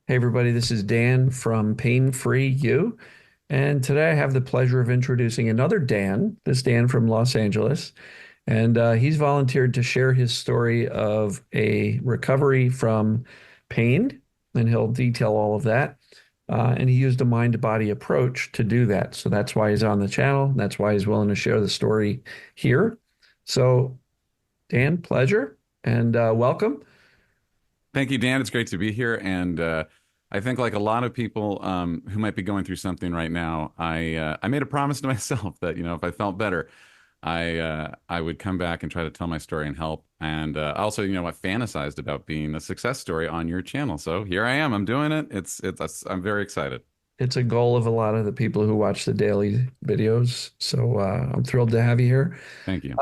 Hey everybody, this is Dan from Pain Free You. And today I have the pleasure of introducing another Dan, this Dan from Los Angeles. And he's volunteered to share his story of a recovery from pain, and he'll detail all of that. And he used a mind-to-body approach to do that. So that's why he's on the channel. That's why he's willing to share the story here. So, Dan, pleasure and welcome. Thank you, Dan. It's great to be here. And I think, like a lot of people who might be going through something right now, I made a promise to myself that if I felt better, I would come back and try to tell my story and help. And also, I fantasized about being a success story on your channel. So here I am. I'm doing it. I'm very excited. It's a goal of a lot of the people who watch the daily videos. So I'm thrilled to have you here. Thank you.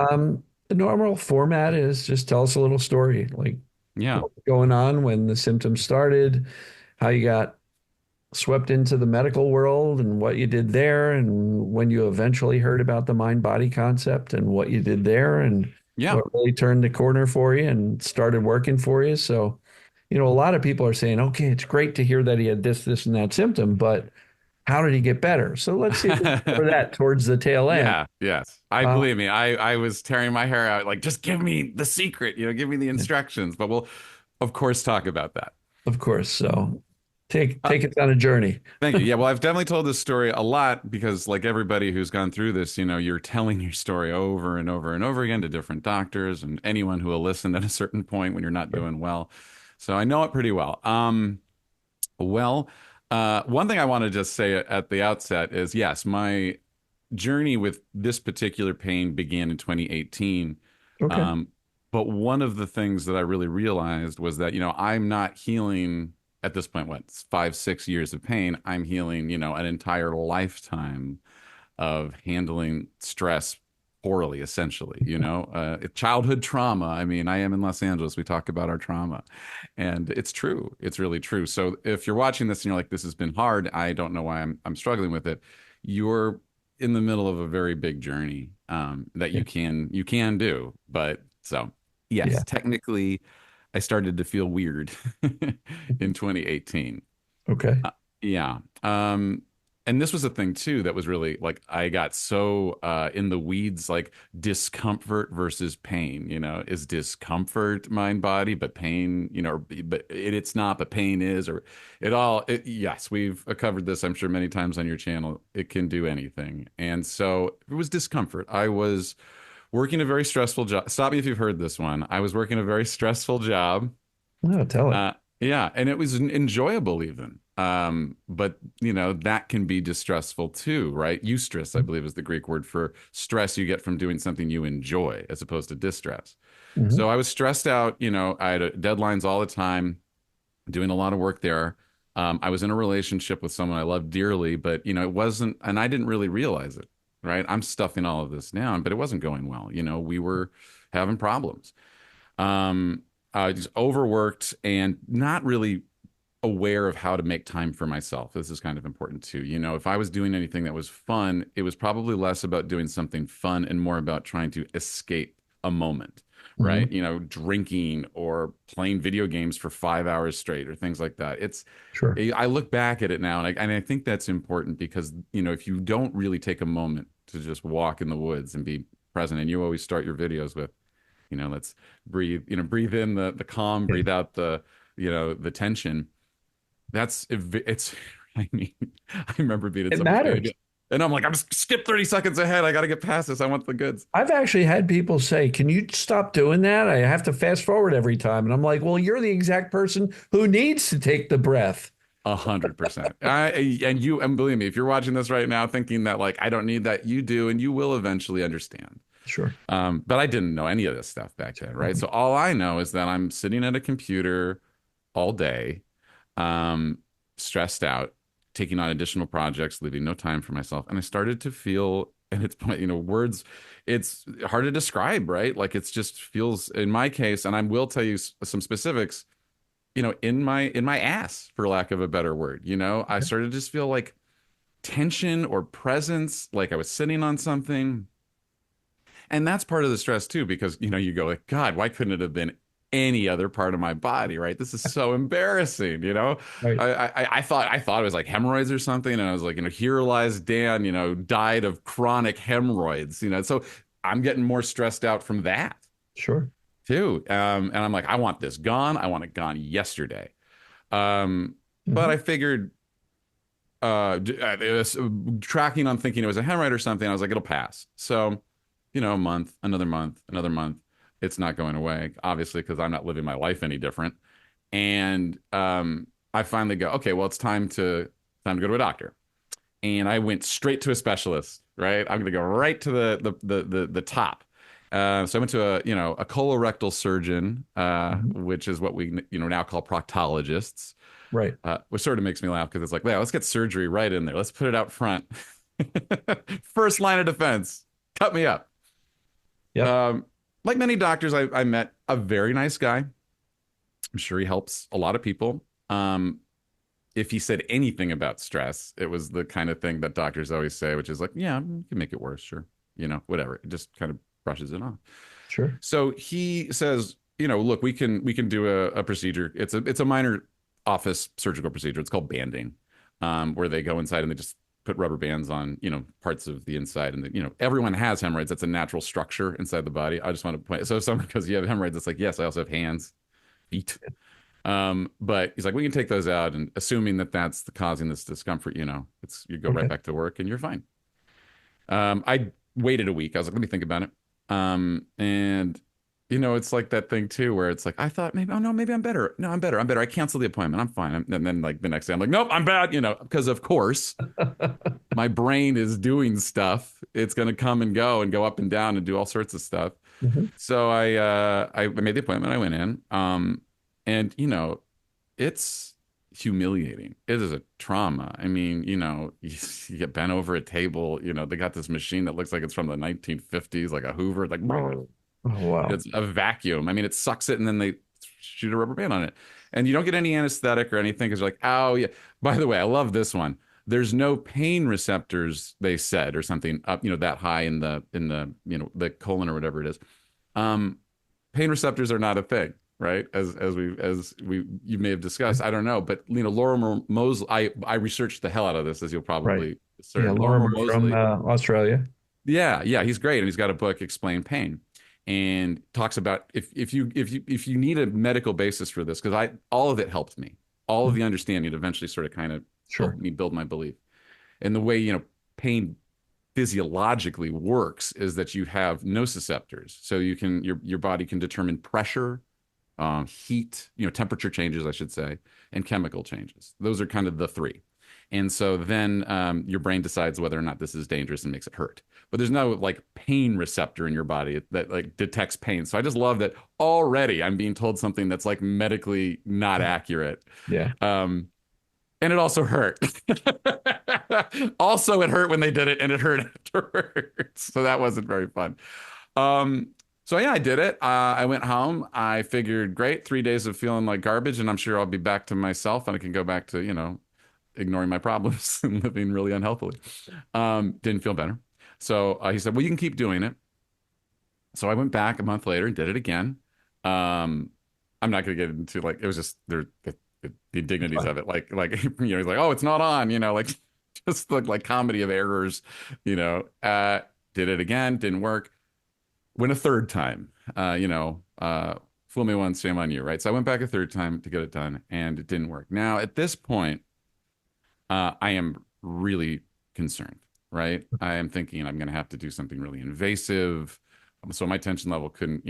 The normal format is just tell us a little story, like Yeah. what's going on when the symptoms started, how you got swept into the medical world and what you did there, and when you eventually heard about the mind-body concept and what you did there, and Yeah. what really turned the corner for you and started working for you. So, a lot of people are saying, okay, it's great to hear that he had this, and that symptom, but how did he get better? So let's see if we can cover that towards the tail end. Yeah, yes. I Uh, believe me. I was tearing my hair out, like, just give me the secret, give me the instructions. But we'll, of course, talk about that. of course. So take Uh, take us on a journey. Thank you. Yeah, well, I've definitely told this story a lot because, like everybody who's gone through this, you're telling your story over and over and over again to different doctors and anyone who will listen at a certain point when you're not doing well. So I know it pretty well. Well, one thing I want to just say at the outset is yes, my journey with this particular pain began in 2018. Okay. Um, but one of the things that I really realized was that, I'm not healing at this point, what, 5, 6 years of pain. I'm healing, an entire lifetime of handling stress poorly, essentially, childhood trauma. I mean, I am in Los Angeles. We talk about our trauma, and it's true. It's really true. So if you're watching this and you're like, this has been hard, I don't know why I'm struggling with it. You're in the middle of a very big journey that Yeah. you can do. But so Yeah. yes, technically, I started to feel weird in 2018. Okay. Uh, yeah. And this was a thing too that was really like I got so in the weeds, like discomfort versus pain. Is discomfort mind body, but pain, but it's not, but pain is, or it all. Yes, we've covered this, I'm sure, many times on your channel. It can do anything, and so it was discomfort. I was working a very stressful job. Stop me if you've heard this one. I was working a very stressful job. No, tell it. Yeah, and it was enjoyable even. But that can be distressful too, right? Eustress, I believe, is the Greek word for stress you get from doing something you enjoy as opposed to distress. Hmm. So I was stressed out, I had deadlines all the time, doing a lot of work there. I was in a relationship with someone I loved dearly, but it wasn't, and I didn't really realize it, right? I'm stuffing all of this down, but it wasn't going well. We were having problems. Just overworked and not really aware of how to make time for myself. This is kind of important too. If I was doing anything that was fun, it was probably less about doing something fun and more about trying to escape a moment, Hmm. right? Drinking or playing video games for 5 hours straight or things like that. Sure. I look back at it now and I think that's important because, if you don't really take a moment to just walk in the woods and be present, and you always start your videos with, let's breathe, breathe in the calm, Yeah. breathe out the tension. It's I mean, I remember being in It someone's matters. video and I'm like, I'm skip 30 seconds ahead. I got to get past this. I want the goods. I've actually had people say, "Can you stop doing that? I have to fast forward every time." And I'm like, "Well, you're the exact person who needs to take the breath." 100%. And believe me, if you're watching this right now thinking that like I don't need that, you do, and you will eventually understand. Sure. But I didn't know any of this stuff back then, right? So all I know is that I'm sitting at a computer all day, um, stressed out, taking on additional projects, leaving no time for myself. And I started to feel, and it's, words, it's hard to describe, right? Like it's just feels, in my case, and I will tell you some specifics, in my ass, for lack of a better word. I started to just feel like tension or presence, like I was sitting on something. And that's part of the stress too, because you go like, God, why couldn't it have been any other part of my body, right? This is so embarrassing, you know? Right. I thought it was like hemorrhoids or something, and I was like, here lies Dan, died of chronic hemorrhoids, so I'm getting more stressed out from that Sure. too. And I'm like, I want this gone. I want it gone yesterday. But Hmm. I figured it was tracking on thinking it was a hemorrhoid or something. I was like, it'll pass. So, a month, another month, another month. It's not going away, obviously, because I'm not living my life any different. And I finally go, okay, well, it's time to go to a doctor. And I went straight to a specialist. Right, I'm going to go right to the top. So I went to a colorectal surgeon, Hmm. which is what we now call proctologists, Right. which sort of makes me laugh because it's like, yeah, let's get surgery right in there. Let's put it out front. First line of defense. Cut me up. Yep. Um, like many doctors, I met a very nice guy. I'm sure he helps a lot of people. If he said anything about stress, it was the kind of thing that doctors always say, which is like, yeah, you can make it worse, sure. Whatever. It just kind of brushes it off. Sure. So he says, look, we can do a procedure. It's a minor office surgical procedure. It's called banding, where they go inside and they just put rubber bands on, parts of the inside. And everyone has hemorrhoids. That's a natural structure inside the body. I just want to point. So if someone goes, you have hemorrhoids, it's like, yes, I also have hands, feet. But he's like, we can take those out, and assuming that that's the causing this discomfort, you go right Okay. back to work and you're fine. I waited a week. I was like, let me think about it. And it's like that thing too, where it's like, I thought maybe, oh no, maybe I'm better. No, I'm better. I'm better. I canceled the appointment. I'm fine. And then like the next day, I'm like, nope, I'm bad. Because of course my brain is doing stuff. It's gonna come and go up and down and do all sorts of stuff. Hmm. So I made the appointment. I went in. And it's humiliating. It is a trauma. I mean, you get bent over a table, they got this machine that looks like it's from the 1950s, like a Hoover, like Oh, wow. it's a vacuum. I mean, it sucks it and then they shoot a rubber band on it. And you don't get any anesthetic or anything because you're like, oh yeah. By the way, I love this one. There's no pain receptors, they said, or something up, that high in the the colon or whatever it is. Um, Pain receptors are not a thing, right? As we you may have discussed. I don't know, but Lorimer Mosley. I researched the hell out of this, as you'll Right. probably Yeah. discern. Lorimer Lorimer from Mosley. Australia. Yeah, he's great, and he's got a book, Explain Pain, and talks about if you need a medical basis for this, because I all of it helped me. All of Mhm. the understanding eventually sort of kind of helped Sure. me build my belief. And the way pain physiologically works is that you have nociceptors, so your body can determine pressure, heat, temperature changes, I should say, and chemical changes. Those are kind of the three. And so then your brain decides whether or not this is dangerous and makes it hurt. But there's no like pain receptor in your body that like detects pain. So I just love that already I'm being told something that's like medically not accurate. Yeah. Um, and it also hurt. Also, it hurt when they did it, and it hurt afterwards. So that wasn't very fun. Um, so yeah, I did it. I went home. I figured, great, 3 days of feeling like garbage, and I'm sure I'll be back to myself, and I can go back to ignoring my problems and living really unhealthily. Didn't feel better. So he said, well, you can keep doing it. So I went back a month later and did it again. I'm not going to get into like it was just the That's indignities fine. of it. Like he's like, oh, it's not on. Like just like comedy of errors. Did it again, didn't work. Went a third time. Fool me once, shame on you, right? So I went back a third time to get it done, and it didn't work. Now at this point, I am really concerned, right? I am thinking I'm going to have to do something really invasive. So my tension level couldn't,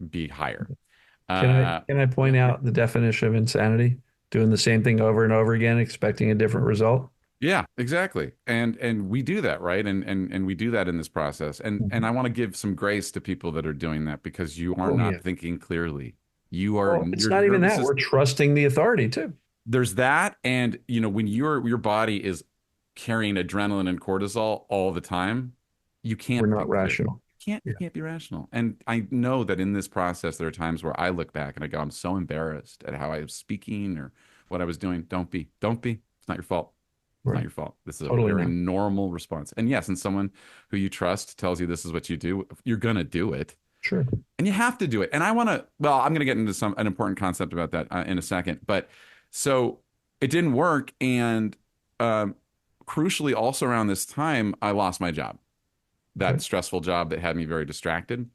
be higher. Can I Uh, can I yeah, point yeah, out the definition of insanity? Doing the same thing over and over again, expecting a different result. yeah, exactly. And we do that, right? And we do that in this process. And Mhm. I want to give some grace to people that are doing that because you are Oh not yeah. thinking clearly. You are Well, it's your not even nervous that. We're system. trusting the authority too. There's that, and when your body is carrying adrenaline and cortisol all the time, you We're can't not think clearly. rational. You Yeah. can't be rational. And I know that in this process, there are times where I look back and I go, I'm so embarrassed at how I was speaking or what I was doing. Don't be. It's not your fault. It's not Right. your fault. This is a Totally very not. normal response. And yes, and someone who you trust tells you this is what you do, you're gonna do it. Sure. And you have to do it. And well, I'm going to get into an important concept about that in a second. But so it didn't work. And um, crucially, also around this time, I lost my job, that Okay. stressful job that had me very distracted.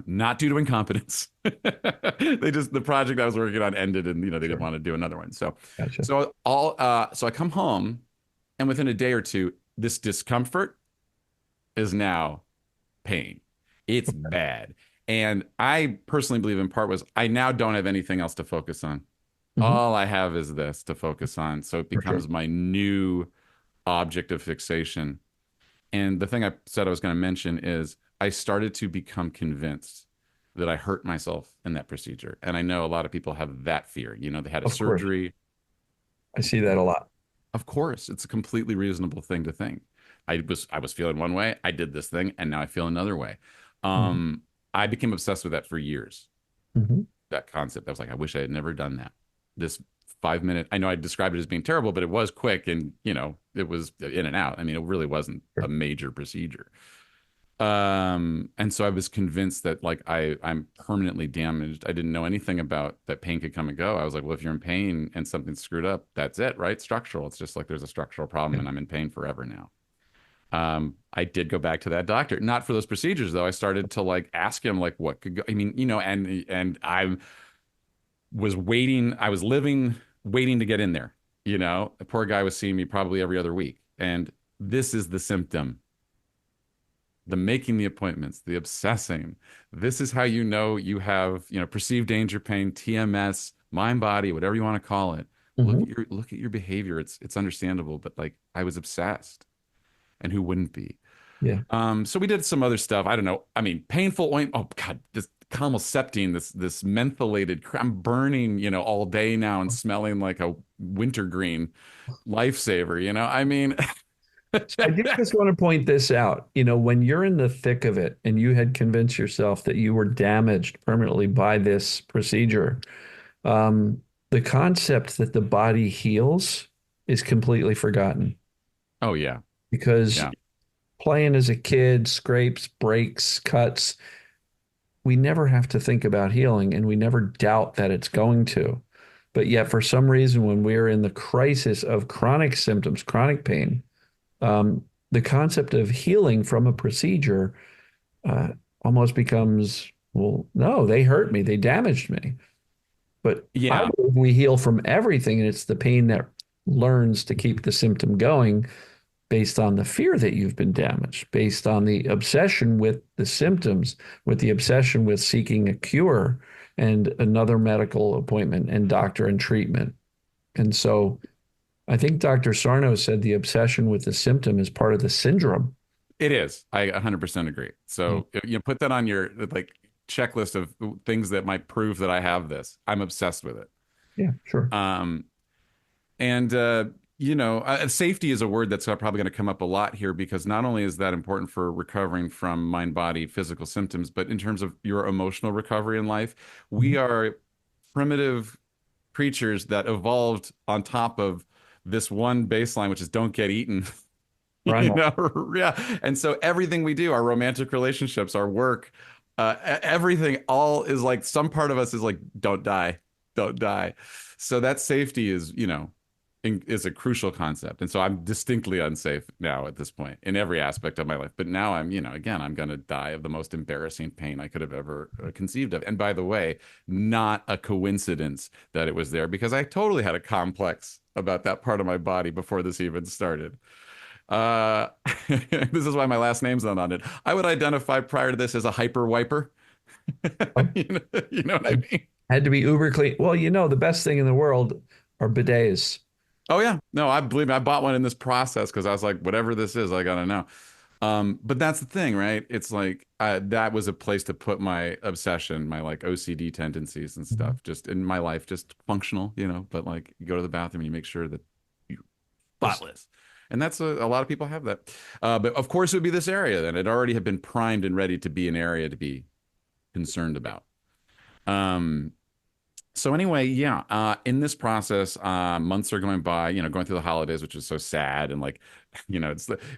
Not due to incompetence. The project I was working on ended, and they didn't Sure. want to do another one. So, Gotcha. so I come home, and within a day or two, this discomfort is now pain. It's bad. And I personally believe in part was I now don't have anything else to focus on. Hmm. All I have is this to focus on. So it For sure. becomes my new object of fixation. And the thing I said I was going to mention is I started to become convinced that I hurt myself in that procedure. And I know a lot of people have that fear. They had a Of course. surgery. I see that a lot. Of course, it's a completely reasonable thing to think. I was feeling one way, I did this thing, and now I feel another way. Hmm. I became obsessed with that for years. Hmm. That concept. I was like, I wish I had never done that. This 5 minute, I know I described it as being terrible, but it was quick and it was in and out. I mean, it really wasn't a Sure. major procedure. And so I was convinced that like I'm permanently damaged. I didn't know anything about that pain could come and go. I was like, well, if you're in pain and something's screwed up, that's it, right? Structural. It's just like there's a structural problem Yeah. and I'm in pain forever now. I did go back to that doctor, not for those procedures though. I started to like ask him like what could go. I mean, and I was waiting. I was waiting to get in there. The poor guy was seeing me probably every other week, and this is the symptom: the making the appointments, the obsessing. This is how you have perceived danger pain, TMS, mind body, whatever you want to call it. Hmm. Look at your behavior. It's understandable, but like I was obsessed, and who wouldn't be? Yeah. So we did some other stuff. I don't know. I mean, painful ointment. Oh God, this calmoseptine, this mentholated. I'm burning, all day now and smelling like a wintergreen lifesaver. I mean, So I do just want to point this out. When you're in the thick of it and you had convinced yourself that you were damaged permanently by this procedure, the concept that the body heals is completely forgotten oh yeah, because yeah, playing as a kid, scrapes, breaks, cuts, we never have to think about healing and we never doubt that it's going to. But yet, for some reason, when we're in the crisis of chronic symptoms, chronic pain, the concept of healing from a procedure uh, almost becomes, well, no, they hurt me, they damaged me. But I yeah. believe we heal from everything, and it's the pain that learns to keep the symptom going based on the fear that you've been damaged, based on the obsession with the symptoms, with the obsession with seeking a cure and another medical appointment and doctor and treatment. And so I think Dr. Sarno said the obsession with the symptom is part of the syndrome. It is. I 100% agree. Yeah, So put that on your like checklist of things that might prove that I have this. I'm obsessed with it. yeah, sure. Um, and safety is a word that's probably going to come up a lot here because not only is that important for recovering from mind body physical symptoms, but in terms of your emotional recovery in life, we Mhm. are primitive creatures that evolved on top of this one baseline, which is don't get eaten. Primal. Yeah. And so everything we do, our romantic relationships, our work, everything, all is like some part of us is like, don't die, don't die. So that safety is a crucial concept. And so I'm distinctly unsafe now at this point in every aspect of my life. But now again, I'm going to die of the most embarrassing pain I could have ever conceived of. And by the way, not a coincidence that it was there because I totally had a complex about that part of my body before this even started. Uh, this is why my last name's not on it. I would identify prior to this as a hyper wiper. Oh, You know what I had mean? had to be uber clean. Well, the best thing in the world are bidets. Oh yeah, no, I believe me. I bought one in this process because I was like, whatever this is, I gotta know. But that's the thing, right? It's like that was a place to put my obsession, my like OCD tendencies and Mhm. stuff, just in my life, just functional, But like, you go to the bathroom and you make sure that you're This, spotless, and that's a lot of people have that. But of course, it would be this area, and it already had been primed and ready to be an area to be concerned about. Um, So anyway, yeah, in this process, months are going by, going through the holidays, which is so sad. And like,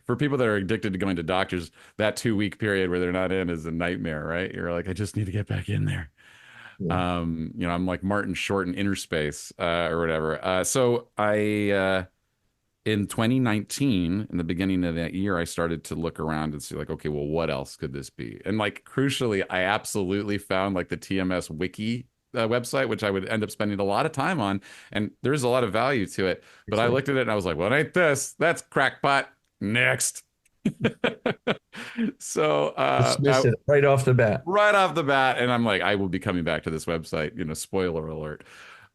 for people that are addicted to going to doctors, that 2 week period where they're not in is a nightmare, right? You're like, I just need to get back in there. Yeah. I'm like Martin Short in Inner Space, or whatever. So in 2019, in the beginning of that year, I started to look around and see like, okay, well, what else could this be? And like, crucially, I absolutely found like the TMS wiki website, which I would end up spending a lot of time on. And there's a lot of value to it. But I looked at it and I was like, well, it ain't this. That's crackpot. Next. So Dismiss it right off the bat. right off the bat, and I'm like, I will be coming back to this website, spoiler alert.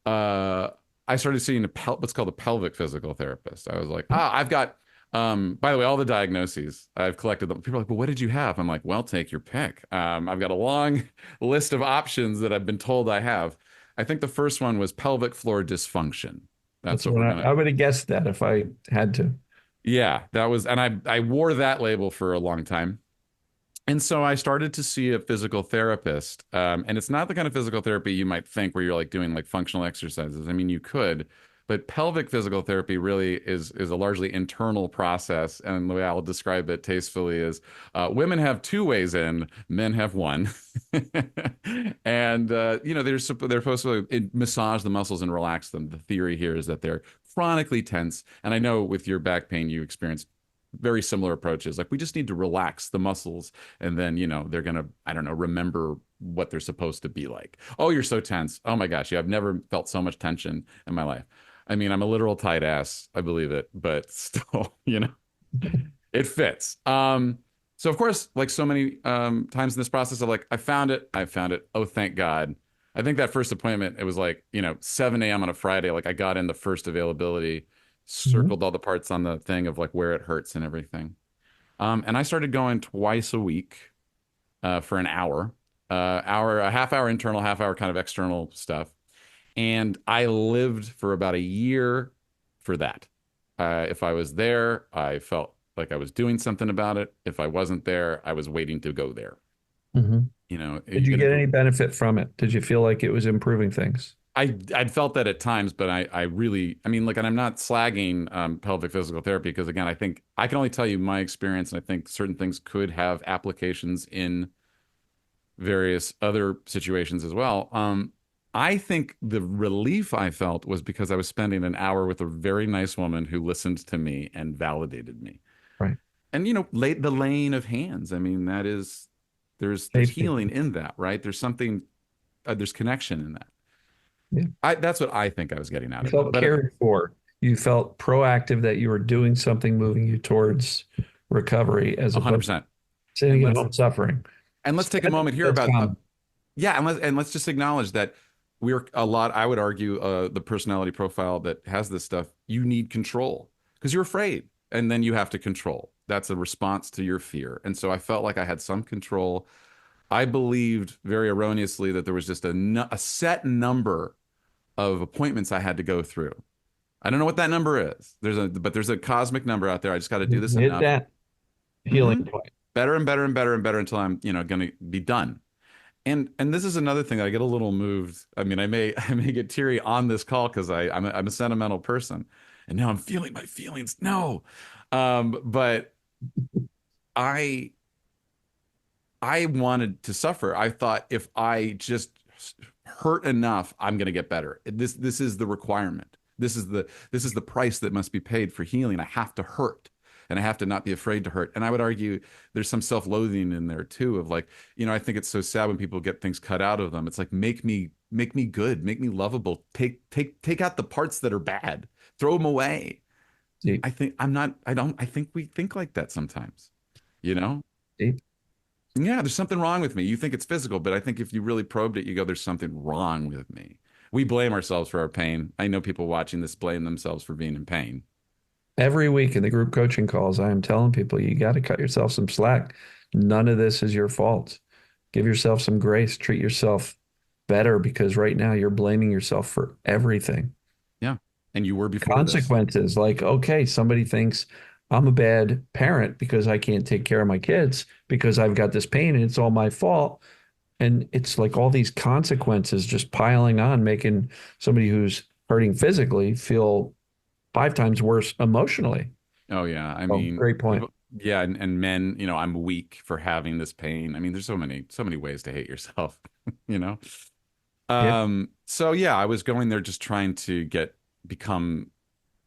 Uh, I started seeing what's called a pelvic physical therapist. I was like, I've got, by the way, all the diagnoses, I've collected them. People are like, well, what did you have? I'm like, well, take your pick. I've got a long list of options that I've been told I have. I think the first one was pelvic floor dysfunction. That's That's what what we're gonna. I would have guessed that if I had to. Yeah, that was, and I wore that label for a long time. And so I started to see a physical therapist. And it's not the kind of physical therapy you might think where you're like doing like functional exercises. I mean, you could, but pelvic physical therapy really is a largely internal process. And the way I'll describe it tastefully is women have two ways in, men have one. And, they're supposed to massage the muscles and relax them. The theory here is that they're chronically tense. And I know with your back pain, you experience very similar approaches. Like we just need to relax the muscles and then, they're going to, I don't know, remember what they're supposed to be like. Oh, you're so tense. Oh my gosh. Yeah, I've never felt so much tension in my life. I mean, I'm a literal tight ass. I believe it, but still, it fits. So of course, like so many times in this process of like, I found it. I found it. Oh, thank God. I think that first appointment, it was like, 7 a.m. on a Friday. Like I got in the first availability, Mhm. circled all the parts on the thing of like where it hurts and everything. And I started going twice a week for an hour, a half hour internal, half hour kind of external stuff. And I lived for about a year for that. If I was there, I felt like I was doing something about it. If I wasn't there, I was waiting to go there. Mhm. Did you Even get if it, any benefit from it? Did you feel like it was improving things? I'd felt that at times, but I really, I mean, like, and I'm not slagging pelvic physical therapy because again, I think I can only tell you my experience, and I think certain things could have applications in various other situations as well. I think the relief I felt was because I was spending an hour with a very nice woman who listened to me and validated me. Right. And the laying of hands. I mean, that is there's Safety. healing in that, right? There's something there's connection in that. Yeah. That's what I think I was getting out You of it. felt But cared for. You felt proactive that you were doing something moving you towards recovery as opposed to 100%. And sitting at let's home suffering. and let's So take a moment here that's about common. yeah, and let's just acknowledge that we're a lot. I would argue the personality profile that has this stuff. You need control because you're afraid, and then you have to control. That's a response to your fear. And so I felt like I had some control. I believed very erroneously that there was just a set number of appointments I had to go through. I don't know what that number is. There's a cosmic number out there. I just got to do this Hit enough. that healing hmm point. Better and better and better and better until I'm, going to be done. And this is another thing that I get a little moved. I mean, I may get teary on this call because I'm a sentimental person, and now I'm feeling my feelings. No, but I I wanted to suffer. I thought if I just hurt enough, I'm going to get better. This is the requirement. This is the price that must be paid for healing. I have to hurt. And I have to not be afraid to hurt. And I would argue there's some self-loathing in there too of like, I think it's so sad when people get things cut out of them. It's like make me good, make me lovable. Take out the parts that are bad. Throw them away. Deep, I think we think like that sometimes, you know? deep. Yeah, there's something wrong with me. You think it's physical, but I think if you really probed it, you go, there's something wrong with me. We blame ourselves for our pain. I know people watching this blame themselves for being in pain. Every week in the group coaching calls, I am telling people you got to cut yourself some slack. None of this is your fault. Give yourself some grace. Treat yourself better because right now you're blaming yourself for everything. Yeah. And you were before this. Consequences like, okay, somebody thinks I'm a bad parent because I can't take care of my kids because I've got this pain and it's all my fault. And it's like all these consequences just piling on, making somebody who's hurting physically feel 5 times worse emotionally. Oh yeah. I Oh, mean, great point. people, yeah, and men, I'm weak for having this pain. I mean, there's so many ways to hate yourself, you know? Yeah. So yeah, I was going there just trying to become,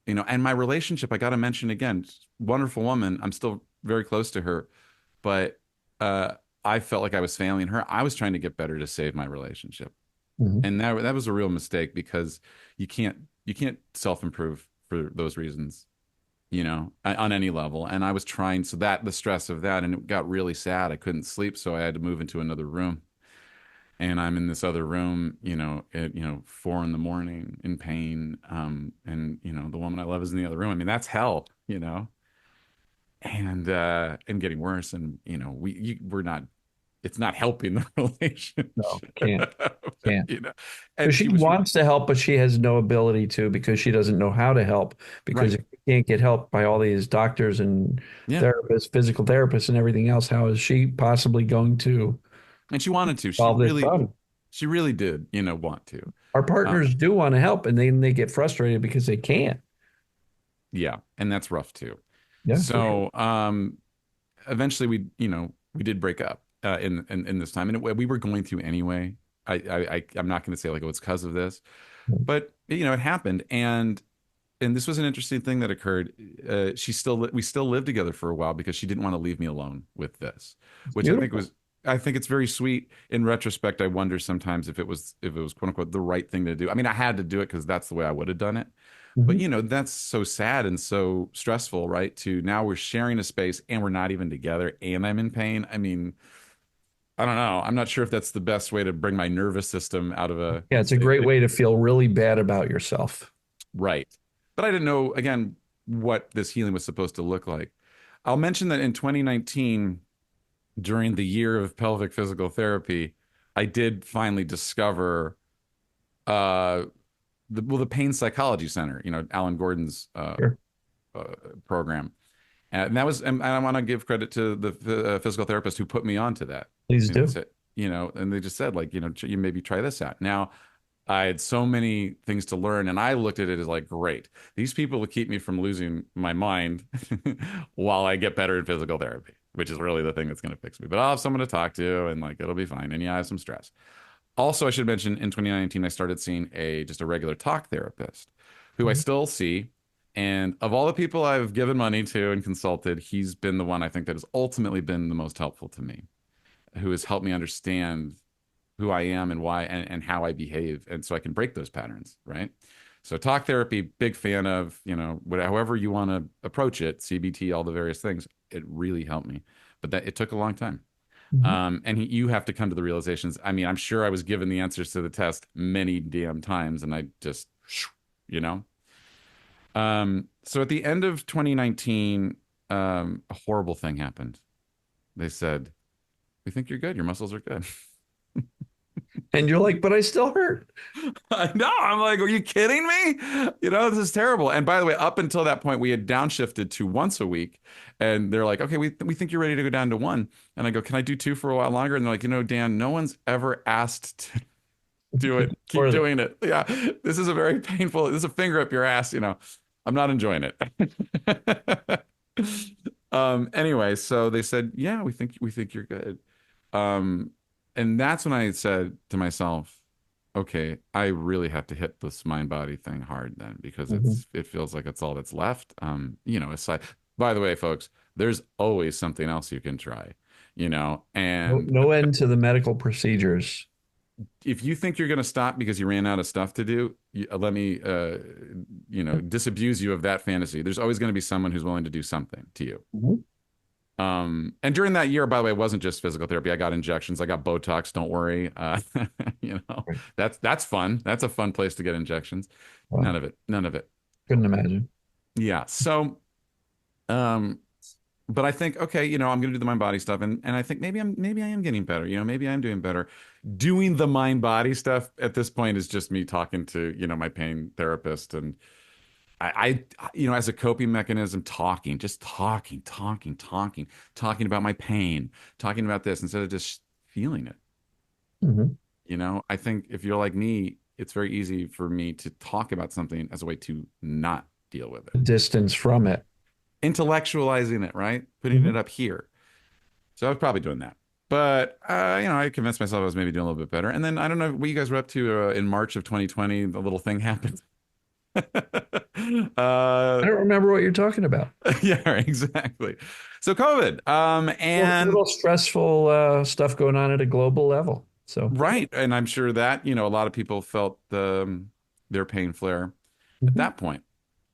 and my relationship, I got to mention again, wonderful woman. I'm still very close to her, but uh, I felt like I was failing her. I was trying to get better to save my relationship. Mhm. And that was a real mistake because you can't self-improve for those reasons, on any level. And I was trying, so that the stress of that, and it got really sad. I couldn't sleep, so I had to move into another room. And I'm in this other room, at 4 in the morning in pain. And the woman I love is in the other room. I mean, that's hell. And getting worse. And we're not, it's not helping the No, relationship. can't, can't. you know. So And she she was wants to help, but she has no ability to because she doesn't know how to help. Because right. if you can't get help by all these doctors and Yeah. therapists, physical therapists, and everything else, how is she possibly going to And she wanted to. She solve this really, problem? she really did, want to. Our Um, partners do want to help, and then they get frustrated because they can't. yeah, and that's rough too. Yeah, for sure. So, eventually we did break up in this time, and we were going to anyway. I'm not going to say like, oh, it's because of this, but it happened, and this was an interesting thing that occurred. We still lived together for a while because she didn't want to leave me alone with this, It's which beautiful. I think it's very sweet. In retrospect, I wonder sometimes if it was quote unquote the right thing to do. I mean, I had to do it because that's the way I would have done it. But Mhm. that's so sad and so stressful, right? To now we're sharing a space and we're not even together and I'm in pain. I mean, I don't know. I'm not sure if that's the best way to bring my nervous system out of a Yeah, it's a great way to feel really bad about yourself. right. But I didn't know again what this healing was supposed to look like. I'll mention that in 2019, during the year of pelvic physical therapy, I did finally discover uh the Pain Psychology Center, Alan Gordon's Sure. uh, program. And that was, and I want to give credit to the physical therapist who put me onto that. Please And do. said, and they just said, like, you maybe try this out. Now, I had so many things to learn, and I looked at it as like, great, these people will keep me from losing my mind while I get better in physical therapy, which is really the thing that's going to fix me. But I'll have someone to talk to, and like it'll be fine. And yeah, I have some stress. Also, I should mention in 2019, I started seeing just a regular talk therapist who I Mhm. still see. And of all the people I've given money to and consulted, he's been the one I think that has ultimately been the most helpful to me, who has helped me understand who I am and why and how I behave. And so I can break those patterns, right? So talk therapy, big fan of, however you want to approach it, CBT, all the various things. It really helped me. But it took a long time. Mhm. And you have to come to the realizations. I mean, I'm sure I was given the answers to the test many damn times, and I just, you know. So at the end of 2019, a horrible thing happened. They said, "We think you're good. Your muscles are good." And you're like, but I still hurt. I know. I'm like, are you kidding me? This is terrible. And by the way, up until that point, we had downshifted to once a week. And they're like, okay, we think you're ready to go down to one. And I go, can I do two for a while longer? And they're like, Dan, no one's ever asked to do it. Keep Or doing it. Yeah, this is a very painful, this is a finger up your ass. I'm not enjoying it. Anyway, so they said, yeah, we think you're good. Um, and that's when I said to myself, okay, I really have to hit this mind body thing hard then because Mhm. it feels like it's all that's left. Aside, by the way, folks, there's always something else you can try, No, and no end to the medical procedures. if you think you're going to stop because you ran out of stuff to do, let me, disabuse you of that fantasy. There's always going to be someone who's willing to do something to you. Mhm. And during that year, by the way, it wasn't just physical therapy. I got injections. I got Botox. Don't worry. Right. That's fun. That's a fun place to get injections. Wow. None of it. None of it. Couldn't imagine. Yeah. So, um, but I think, okay, I'm going to do the mind body stuff. And I think maybe I am getting better. Maybe I'm doing better. Doing the mind body stuff at this point is just me talking to, my pain therapist. And as a coping mechanism, just talking about my pain, talking about this instead of just feeling it. Hmm. I think if you're like me, it's very easy for me to talk about something as a way to not deal with it. Distance from it. Intellectualizing it, right? Putting Hmm. it up here. So I was probably doing that. But, I convinced myself I was maybe doing a little bit better. And then I don't know what you guys were up to in March of 2020. The little thing happened. I uh, don't remember what you're talking about. yeah, exactly. So COVID, Well, a and little stressful stuff going on at a global level. So, right, and I'm sure that a lot of people felt their pain flare at mhm. that point.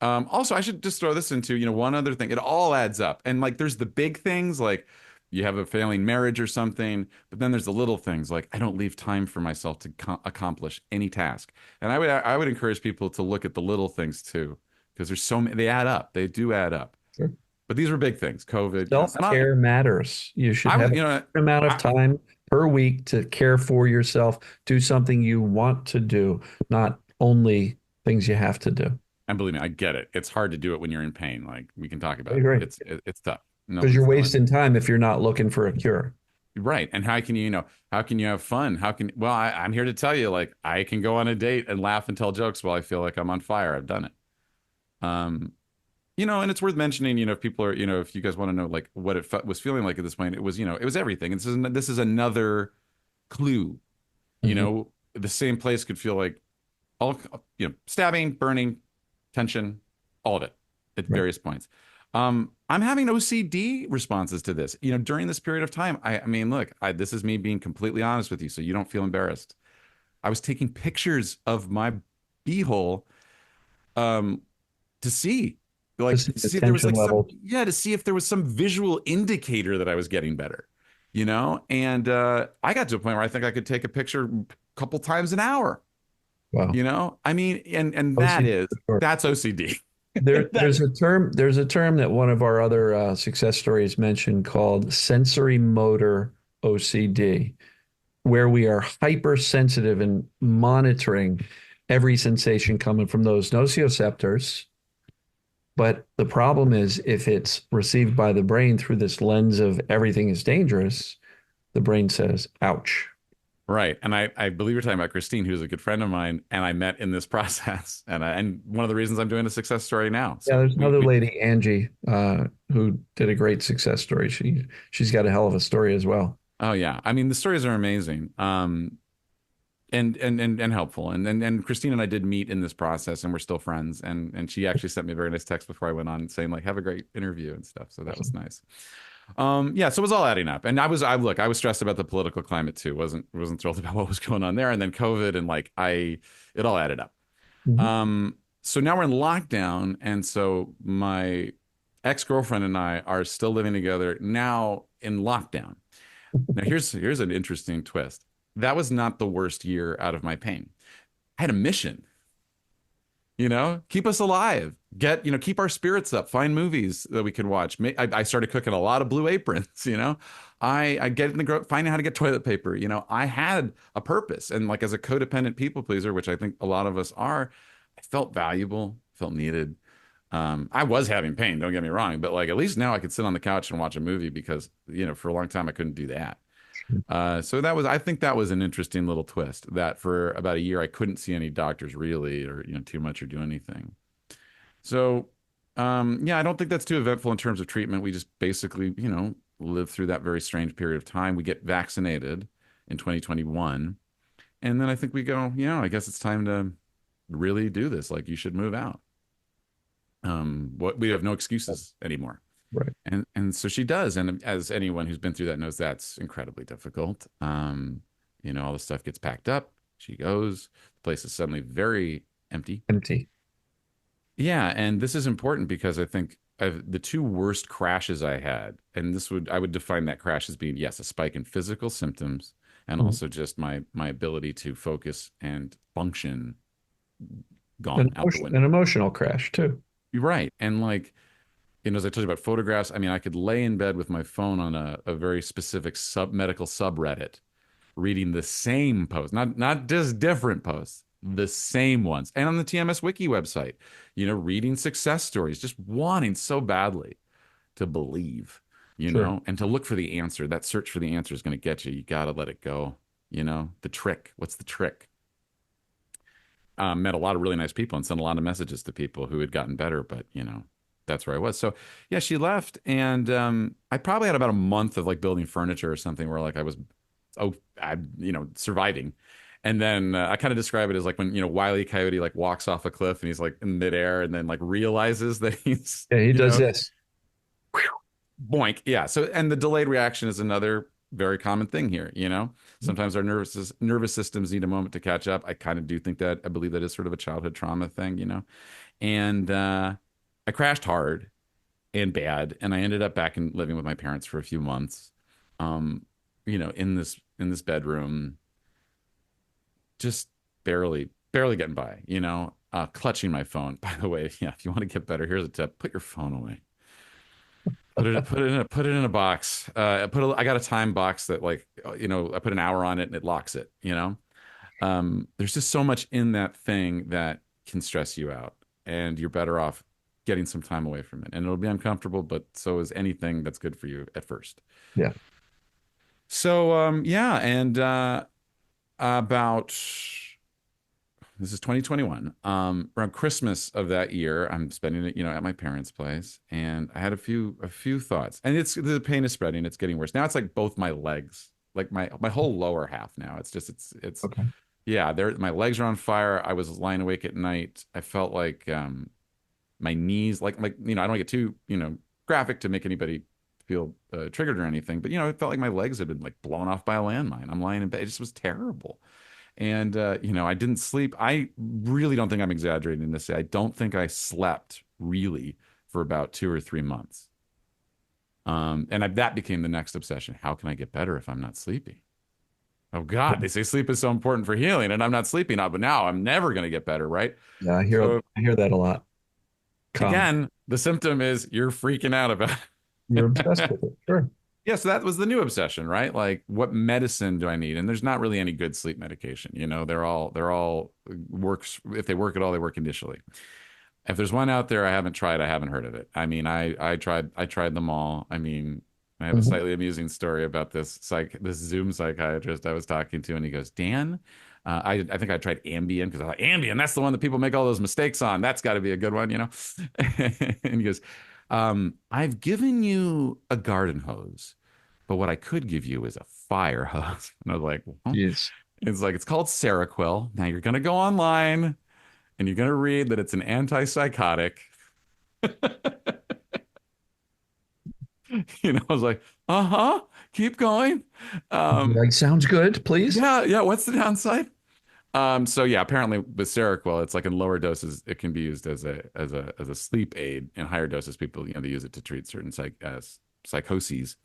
Also, I should just throw this into one other thing. It all adds up, and like there's the big things like you have a failing marriage or something, but then there's the little things like I don't leave time for myself to accomplish any task. And I would encourage people to look at the little things too, because there's so many. They add up. They do add up. Sure. But these were big things. COVID, and Self-care matters. You should I have was, a certain amount of I, time per week to care for yourself, do something you want to do, not only things you have to do. and believe me, I get it. It's hard to do it when you're in pain. Like we can talk I about it. agree. It's tough. No Because you're one's going wasting time if you're not looking for a cure. right. And how can how can you have fun? Well, I'm here to tell you, like I can go on a date and laugh and tell jokes while I feel like I'm on fire. I've done it. Um, and it's worth mentioning, if people are, if you guys want to know like what it was feeling like at this point, it was, it was everything. This is another clue. Mhm. The same place could feel like all stabbing, burning, tension, all of it at Right. various points. I'm having OCD responses to this. During this period of time. I mean, look, this is me being completely honest with you, so you don't feel embarrassed. I was taking pictures of my beehole um, to see, like, Just to the see if there was tension like some, level. yeah, to see if there was some visual indicator that I was getting better. And I got to a point where I think I could take a picture a couple times an hour. Wow. I mean, and OCD for sure. that's OCD. There, That is there's a term that one of our other success stories mentioned called sensory motor OCD, where we are hypersensitive and monitoring every sensation coming from those nociceptors. But the problem is if it's received by the brain through this lens of everything is dangerous, the brain says, ouch. right. And I believe you're talking about Christine, who's a good friend of mine, and I met in this process. And one of the reasons I'm doing a success story now. Yeah, So there's another lady, Angie, who did a great success story. She's got a hell of a story as well. oh yeah. I mean, the stories are amazing. And helpful. And Christine and I did meet in this process and we're still friends. And she actually sent me a very nice text before I went on saying like, have a great interview and stuff. So that was nice. Yeah, so it was all adding up. And I was stressed about the political climate too. Wasn't thrilled about what was going on there. And then COVID and like it all added up. Mhm. So now we're in lockdown. And so my ex-girlfriend and I are still living together now in lockdown. Now here's an interesting twist. That was not the worst year out of my pain. I had a mission, keep us alive, keep our spirits up, find movies that we can watch. I started cooking a lot of Blue Aprons, I get in the finding how to get toilet paper. I had a purpose. And like as a codependent people pleaser, which I think a lot of us are, I felt valuable, felt needed. I was having pain, don't get me wrong, but like at least now I could sit on the couch and watch a movie because, for a long time I couldn't do that. So I think that was an interesting little twist that for about a year I couldn't see any doctors really, or too much or do anything. So, yeah, I don't think that's too eventful in terms of treatment. We just basically, live through that very strange period of time. We get vaccinated in 2021, and then I think we go, I guess it's time to really do this. Like you should move out. What we have no excuses anymore. Right. And so she does. And as anyone who's been through that knows, that's incredibly difficult. All the stuff gets packed up. She goes. The place is suddenly very empty. Empty. Yeah, and this is important because I think the two worst crashes I had, and I would define that crash as being, yes, a spike in physical symptoms, and Mhm. also just my ability to focus and function An gone out the emotion, window. an emotional crash too. You're right. And like, as I told you about photographs, I mean, I could lay in bed with my phone on a very specific medical subreddit, reading the same post, not just different posts, the same ones, and on the TMS Wiki website, reading success stories, just wanting so badly to believe, Sure. and to look for the answer. That search for the answer is going to get you. You got to let it go. You know, the trick. What's the trick? Met a lot of really nice people and sent a lot of messages to people who had gotten better, but you know, that's where I was. So yeah, she left, and I probably had about a month of like building furniture or something where like I was, oh, I surviving. And then I kind of describe it as like when Wile E. Coyote like walks off a cliff and he's like in midair and then like realizes that he's Yeah, he does this. boink. Yeah. So, and the delayed reaction is another very common thing here. Sometimes our nervous systems need a moment to catch up. I kind of do think that. I believe that is sort of a childhood trauma thing. And I crashed hard and bad, and I ended up back in living with my parents for a few months. Um, in this bedroom, just barely getting by. Clutching my phone. By the way, yeah, if you want to get better, here's a tip: put your phone away. Put it in a box. I got a time box that like I put an hour on it and it locks it. There's just so much in that thing that can stress you out, and you're better off getting some time away from it. And it'll be uncomfortable, but so is anything that's good for you at first. Yeah. So yeah, and about this is 2021. Around Christmas of that year, I'm spending it, at my parents' place, and I had a few thoughts. And the pain is spreading. It's getting worse. Now it's like both my legs, like my whole lower half now. It's Okay. yeah, my legs are on fire. I was lying awake at night. I felt like my knees, like I don't get too graphic to make anybody feel triggered or anything, but it felt like my legs had been like blown off by a landmine. I'm lying in bed. It just was terrible. And I didn't sleep. I really don't think I'm exaggerating to say I don't think I slept really for about 2 or 3 months. That became the next obsession. How can I get better if I'm not sleeping? Oh God, they say sleep is so important for healing, and I'm not sleeping now. But now I'm never going to get better, right? Yeah, So I hear that a lot. Common. again, the symptom is you're freaking out about You're obsessed it. with it. Sure. Yeah, so that was the new obsession, right? Like, what medicine do I need? And there's not really any good sleep medication. They're all works. If they work at all, they work initially. If there's one out there I haven't tried, I haven't heard of it. I mean, I tried them all. I mean, I have a Mhm. slightly amusing story about this Zoom psychiatrist I was talking to, and he goes, Dan, I think I tried Ambien because I thought Ambien, that's the one that people make all those mistakes on. That's got to be a good one. And he goes, I've given you a garden hose, but what I could give you is a fire hose. And I was like, well, Jeez. it's called Seroquel. Now you're gonna go online and you're gonna read that it's an antipsychotic. I was like, uh-huh, keep going. Um, Like, sounds good, please. yeah, yeah, what's the downside? So yeah, apparently with Seroquel, it's like in lower doses, it can be used as a sleep aid. In higher doses, people, they use it to treat certain psychoses.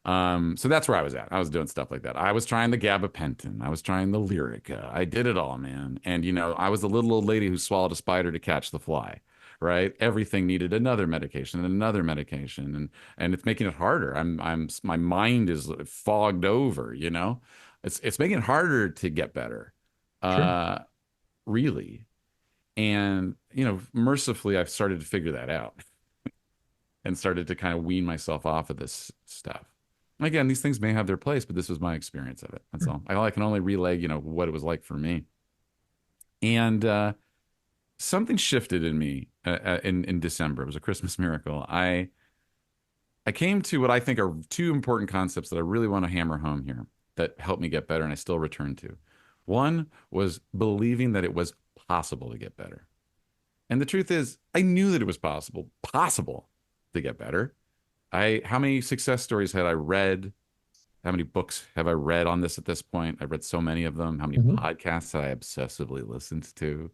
So that's where I was at. I was doing stuff like that. I was trying the gabapentin. I was trying the Lyrica. I did it all, man. And I was the little old lady who swallowed a spider to catch the fly, right? Everything needed another medication and another medication, and it's making it harder. My mind is fogged over. It's making it harder to get better. Sure. Uh, really. And mercifully, I've started to figure that out and started to kind of wean myself off of this stuff. Again, these things may have their place, but this was my experience of it. That's all. I can only relay, what it was like for me. And something shifted in me in December. It was a Christmas miracle. I came to what I think are two important concepts that I really want to hammer home here that helped me get better, and I still return to. One was believing that it was possible to get better. And the truth is, I knew that it was possible to get better. How many success stories had I read? How many books have I read on this at this point? I've read so many of them. How many Mhm. podcasts that I obsessively listened to,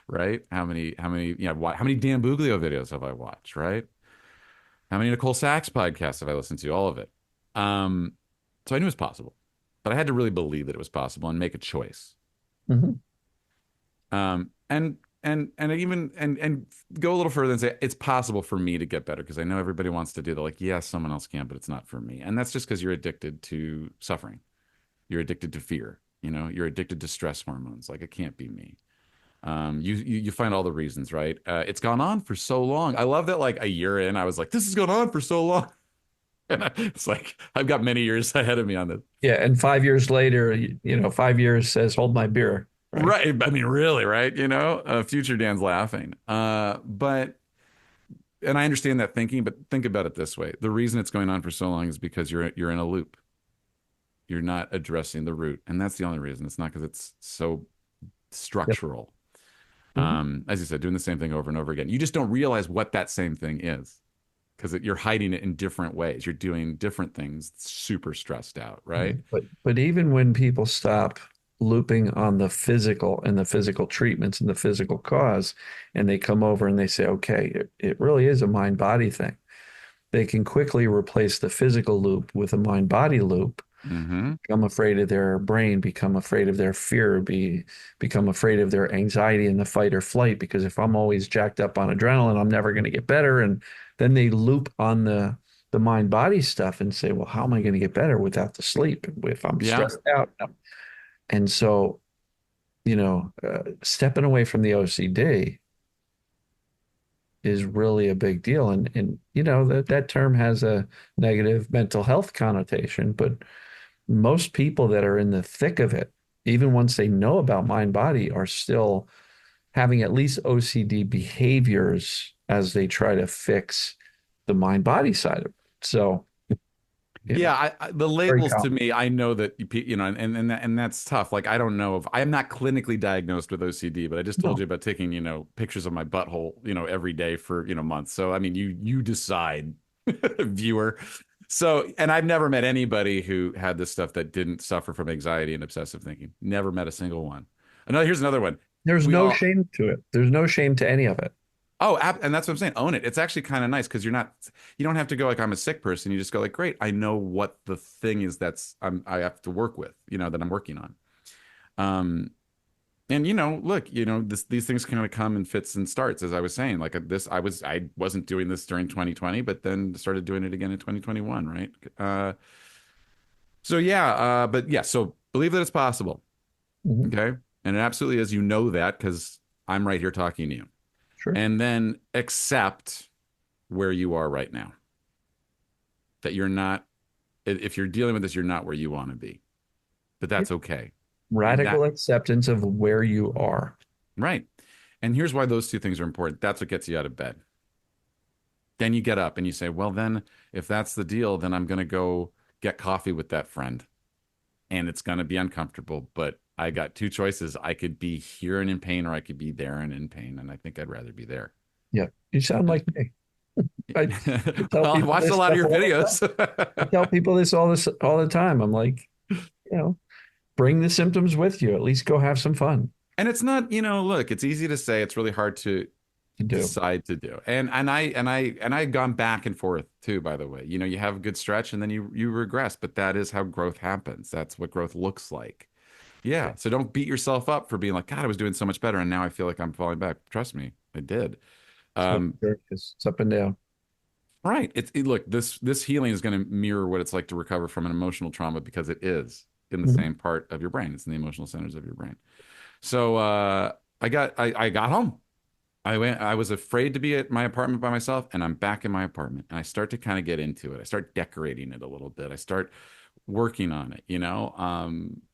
right? How many Dan Buglio videos have I watched, right? How many Nicole Sachs podcasts have I listened to? All of it. Um, so I knew it was possible, but I had to really believe that it was possible and make a choice. Mhm. And even and go a little further and say it's possible for me to get better because I know everybody wants to do that. Like, yes, someone else can, but it's not for me. And that's just because you're addicted to suffering. You're addicted to fear. You're addicted to stress hormones. Like, it can't be me. You find all the reasons, right? It's gone on for so long. I love that. Like a year in, I was like, this has gone on for so long. It's like I've got many years ahead of me on this. Yeah, and 5 years later, 5 years says, "Hold my beer." Right? Right. I mean, really, right? Future Dan's laughing. But and I understand that thinking, but think about it this way. The reason it's going on for so long is because you're in a loop. You're not addressing the root. And that's the only reason. It's not because it's so Yep. structural. Mhm. As you said, doing the same thing over and over again. You just don't realize what that same thing is because you're hiding it in different ways. You're doing different things, super stressed out, Yeah. right? But even when people stop looping on the physical and the physical treatments and the physical cause, and they come over and they say, okay, it really is a mind body thing. They can quickly replace the physical loop with a mind body loop, Mm-hmm. become afraid of their brain, become afraid of their fear, become afraid of their anxiety in the fight or flight. Because if I'm always jacked up on adrenaline, I'm never going to get better. And then they loop on the mind body stuff and say, well, how am I going to get better without the sleep if I'm Yeah. stressed out? And so, stepping away from the OCD is really a big deal. And that term has a negative mental health connotation, but most people that are in the thick of it, even once they know about mind body, are still having at least OCD behaviors as they try to fix the mind body side of it. So, Yeah, the very labels to common. me, I know that and that's tough. Like I don't know if I'm not clinically diagnosed with OCD, but I just told No. you about taking, pictures of my butthole, every day for, months. So I mean, you decide, viewer. So, and I've never met anybody who had this stuff that didn't suffer from anxiety and obsessive thinking. Never met a single one. Here's another one. There's We no all shame to it. There's no shame to any of it. and that's what I'm saying. Own it. It's actually kind of nice because you don't have to go like I'm a sick person. You just go like, great, I know what the thing is I have to work with, that I'm working on. Um, and look, these things kind of come in fits and starts, as I was saying. Like I wasn't doing this during 2020, but then started doing it again in 2021, right? So yeah, but yeah, so believe that it's possible, Mhm. okay? And it absolutely is. You know that because I'm right here talking to you. Sure. And then accept where you are right now. That you're not, if you're dealing with this, you're not where you want to be. But Yeah. that's okay. And Radical acceptance of where you are. right. And here's why those two things are important. That's what gets you out of bed. Then you get up and you say, well, then if that's the deal, then I'm going to go get coffee with that friend. And it's going to be uncomfortable. But I got two choices. I could be here and in pain, or I could be there and in pain. And I think I'd rather be there. Yeah. You sound like me. I tell Well, I people watched a this lot of stuff your all the time. videos. I tell people this all the time. I'm like, you know, bring the symptoms with you. At least go have some fun And it's not, look, it's easy to say, it's really hard to to do. decide to do. And I gone back and forth too, by the way. You have a good stretch and then you regress, but that is how growth happens. That's what growth looks like. Yeah. Yeah. So don't beat yourself up for being like, God, I was doing so much better and now I feel like I'm falling back. Trust me, I did. It's no Um, circus. It's up and down. right. Look, this healing is going to mirror what it's like to recover from an emotional trauma because it is in the Mhm. same part of your brain. It's in the emotional centers of your brain. So I got home. I was afraid to be at my apartment by myself, and I'm back in my apartment. And I start to kind of get into it. I start decorating it a little bit. I start working on it.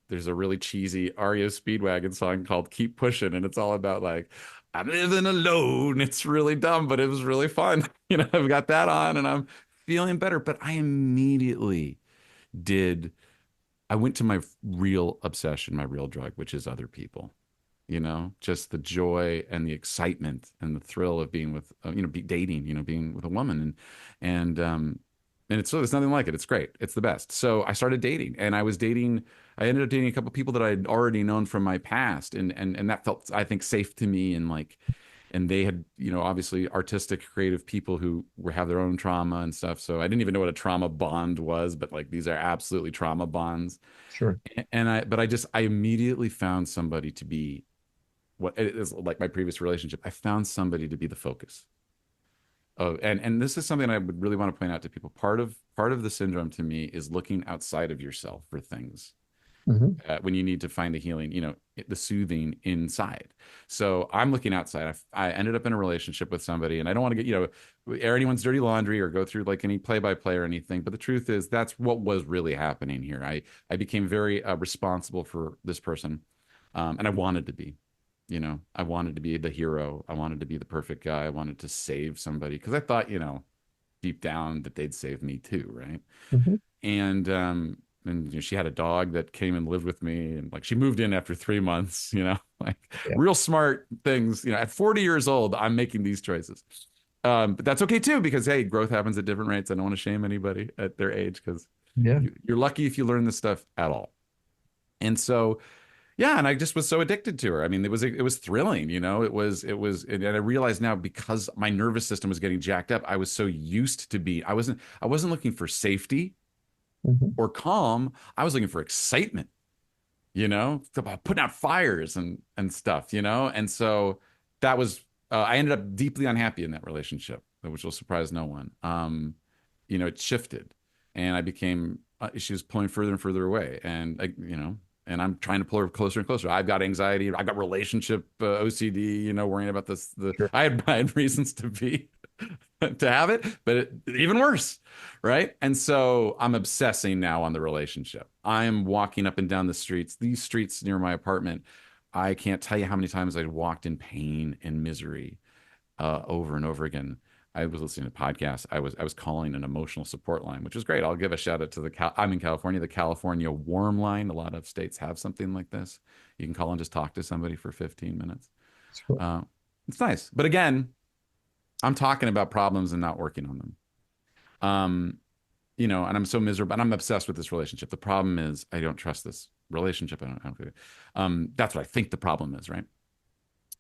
There's a really cheesy REO Speedwagon song called Keep Pushing, and it's all about like, I'm living alone. It's really dumb, but it was really fun. I've got that on and I'm feeling better. But I immediately did, I went to my real obsession, my real drug, which is other people. Just the joy and the excitement and the thrill of being with, dating, being with a woman, and it's nothing like it. It's great. It's the best. So I started dating, and I ended up dating a couple people that I had already known from my past, and that felt, I think, safe to me, and they had, obviously artistic, creative people who have their own trauma and stuff. So I didn't even know what a trauma bond was, but like these are absolutely trauma bonds. Sure. But I immediately found somebody to be what it is like my previous relationship. I found somebody to be the focus of, and this is something I would really want to point out to people. Part of the syndrome to me is looking outside of yourself for things Hmm. when you need to find the healing. the soothing inside. So I'm looking outside. I ended up in a relationship with somebody, and I don't want to get, air anyone's dirty laundry or go through like any play by play or anything. But the truth is, that's what was really happening here. I became very responsible for this person, and I wanted to be. I wanted to be the hero. I wanted to be the perfect guy. I wanted to save somebody because I thought, deep down that they'd save me too, right? Hmm. And she had a dog that came and lived with me, and like she moved in after 3 months, like Yeah. real smart things. At 40 years old, I'm making these choices. But that's okay too, because hey, growth happens at different rates. I don't want to shame anybody at their age because Yeah. you're lucky if you learn this stuff at all. And so, yeah, and I just was so addicted to her. I mean, it was thrilling, and I realize now because my nervous system was getting jacked up, I was so used to be. I wasn't looking for safety Hmm. or calm. I was looking for excitement, about putting out fires and stuff, and so that was I ended up deeply unhappy in that relationship, which will surprise no one. It shifted, and I became she was pulling further and further away, and and I'm trying to pull her closer and closer. I've got anxiety, I've got relationship OCD, worrying about this. Sure. I had reasons to be to have it, but even worse, right? And so I'm obsessing now on the relationship. I am walking up and down the streets, these streets near my apartment. I can't tell you how many times I walked in pain and misery over and over again. I was listening to podcasts. I was calling an emotional support line, which was great. I'll give a shout out to I'm in California, the California Warm Line. A lot of states have something like this. You can call and just talk to somebody for 15 minutes. Sure. Uh, it's nice, but again, I'm talking about problems and not working on them. Um, and I'm so miserable, and I'm obsessed with this relationship. The problem is I don't trust this relationship. That's what I think the problem is, right?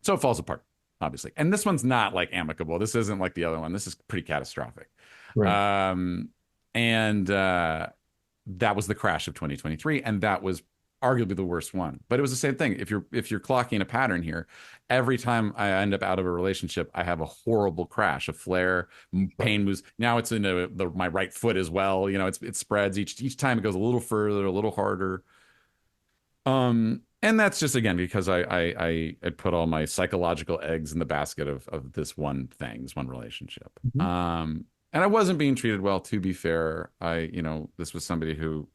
So it falls apart, obviously. And this one's not like amicable. This isn't like the other one. This is pretty catastrophic. Right. Um, and that was the crash of 2023, and that was arguably the worst one. But it was the same thing. If you're clocking a pattern here, every time I end up out of a relationship, I have a horrible crash, a flare, Right. pain moves. Now it's in my right foot as well. It spreads each time. It goes a little further, a little harder. And that's just again because I put all my psychological eggs in the basket of this one thing, this one relationship. Mhm. And I wasn't being treated well, to be fair. This was somebody who,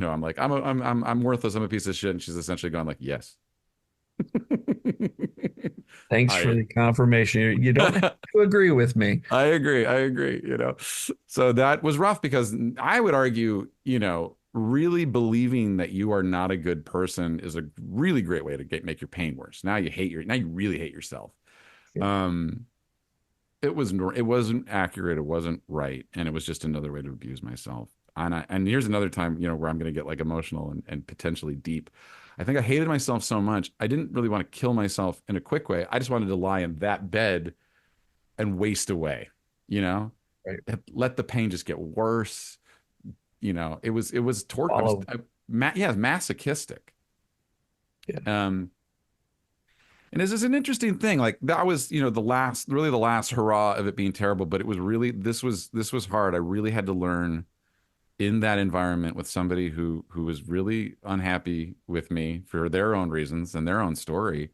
I'm like, I'm worthless. I'm a piece of shit. And she's essentially going like, yes. Thanks for I the confirmation. You don't have to agree with me. I agree. I agree. So that was rough because I would argue, really believing that you are not a good person is a really great way to make your pain worse. Now you really hate yourself. Yeah. Um, it wasn't accurate. It wasn't right. And it was just another way to abuse myself. And here's another time, where I'm going to get like emotional and potentially deep. I think I hated myself so much. I didn't really want to kill myself in a quick way. I just wanted to lie in that bed and waste away, you know, Right. let the pain just get worse. It was torture. Follow. Yeah, masochistic. Yeah. Um, and this is an interesting thing. Like that was, the last hurrah of it being terrible, but it was really, this was hard. I really had to learn in that environment with somebody who was really unhappy with me for their own reasons and their own story,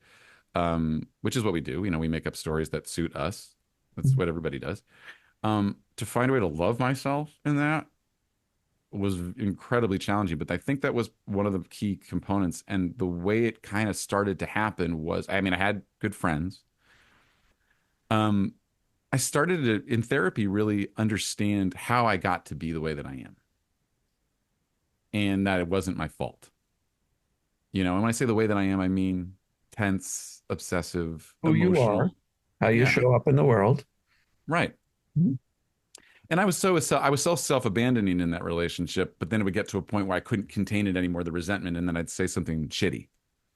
which is what we do. We make up stories that suit us. That's what everybody does. To find a way to love myself in that was incredibly challenging, but I think that was one of the key components. And the way it kind of started to happen was, I mean, I had good friends. Um, I started to, in therapy, really understand how I got to be the way that I am and that it wasn't my fault. And when I say the way that I am, I mean tense, obsessive, Who you are, emotional. how you Yeah, show up in the world. right. Mhm. And I was so self-abandoning in that relationship, but then it would get to a point where I couldn't contain it anymore, the resentment, and then I'd say something shitty,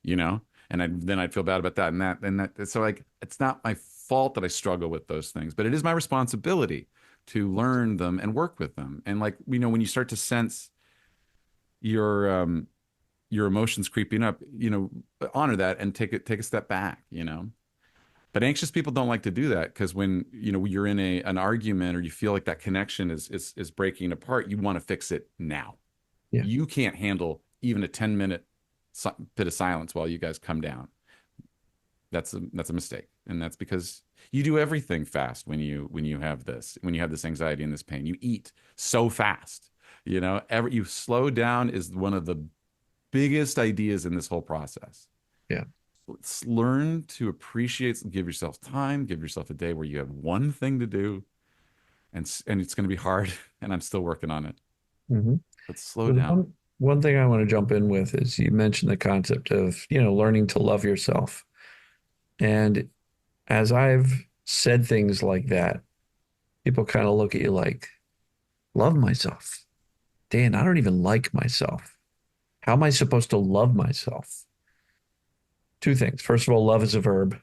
you know, and then I'd feel bad about that and that. So like, it's not my fault that I struggle with those things, but it is my responsibility to learn them and work with them. And like, when you start to sense your emotions creeping up, honor that and take a step back, But anxious people don't like to do that because when you're in an argument or you feel like that connection is breaking apart, you want to fix it now. Yeah. You can't handle even a 10-minute pit of silence while you guys come down. That's a mistake, and that's because you do everything fast when you have this anxiety and this pain. You eat so fast. You slow down is one of the biggest ideas in this whole process. Yeah. Let's learn to appreciate, give yourself time, give yourself a day where you have one thing to do, and it's going to be hard, and I'm still working on it. Hmm. But slow The down. one thing I want to jump in with is you mentioned the concept of, learning to love yourself. And as I've said things like that, people kind of look at you like, love myself. Dan, I don't even like myself. How am I supposed to love myself? Two things. First of all, love is a verb.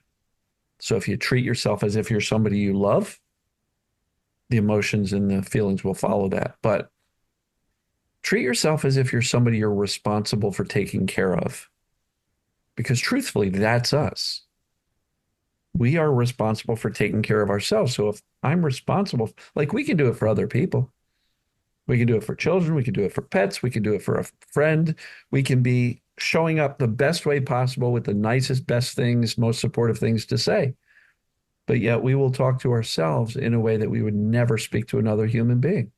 So if you treat yourself as if you're somebody you love, the emotions and the feelings will follow that. But treat yourself as if you're somebody you're responsible for taking care of. Because truthfully, that's us. We are responsible for taking care of ourselves. So if I'm responsible, like we can do it for other people. We can do it for children. We can do it for pets. We can do it for a friend. We can be showing up the best way possible with the nicest, best things, most supportive things to say. But yet we will talk to ourselves in a way that we would never speak to another human being.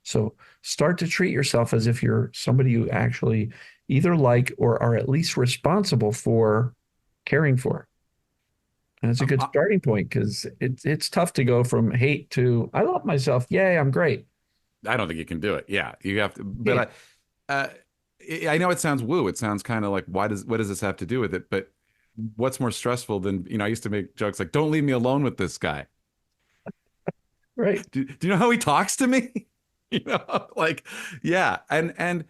So start to treat yourself as if you're somebody you actually either like or are at least responsible for caring for. And it's a Um, good I, starting point because it's tough to go from hate to I love myself. Yay, I'm great. I don't think you can do it. Yeah, you have to. Yeah, I know it sounds woo. It sounds kind of like what does this have to do with it? But what's more stressful than I used to make jokes like, "Don't leave me alone with this guy." right. Do you know how he talks to me? Like, yeah, and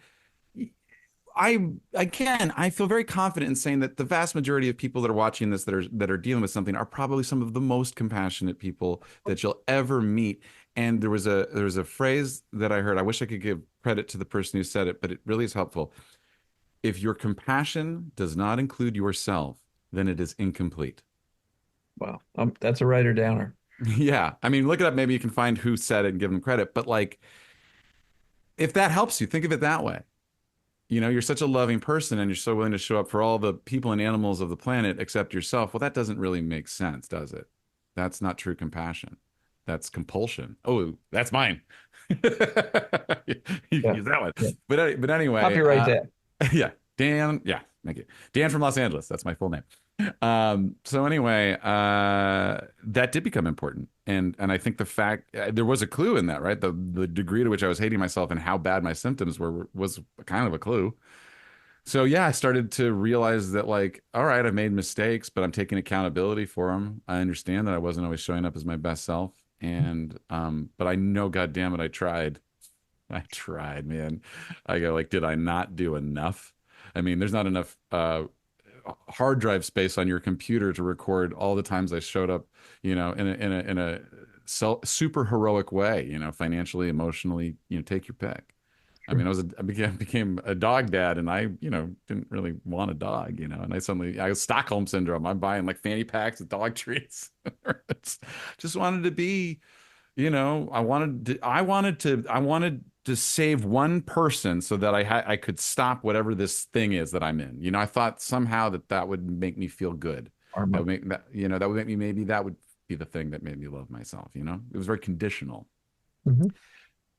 I feel very confident in saying that the vast majority of people that are watching this that are dealing with something are probably some of the most compassionate people that you'll ever meet. And there was a phrase that I heard. I wish I could give credit to the person who said it, but it really is helpful. If your compassion does not include yourself, then it is incomplete. Wow. That's a writer downer. Yeah. I mean, look it up. Maybe you can find who said it and give them credit. But like, if that helps you, think of it that way. You're such a loving person and you're so willing to show up for all the people and animals of the planet except yourself. Well, that doesn't really make sense, does it? That's not true compassion. That's compulsion. Oh, that's mine. You can Yeah. use that one. Yeah. But anyway, Copyright that. yeah, Dan. Yeah, thank you. Dan from Los Angeles. That's my full name. So anyway, that did become important, and I think the fact there was a clue in that, right? The degree to which I was hating myself and how bad my symptoms were was kind of a clue. So yeah, I started to realize that like, all right, I've made mistakes, but I'm taking accountability for them. I understand that I wasn't always showing up as my best self, and but I know, God damn it, I tried. I tried, man. I go like, did I not do enough? I mean, there's not enough hard drive space on your computer to record all the times I showed up, in a super heroic way, financially, emotionally, take your pick. I Sure. mean, I became a dog dad, and I, didn't really want a dog, and I was Stockholm syndrome. I'm buying like fanny packs of dog treats. Just wanted to be, I wanted to save one person so that I could stop whatever this thing is that I'm in. I thought somehow that would make me feel good. That Karma. would make that, that would make me, maybe that would be the thing that made me love myself. It was very conditional. Hmm.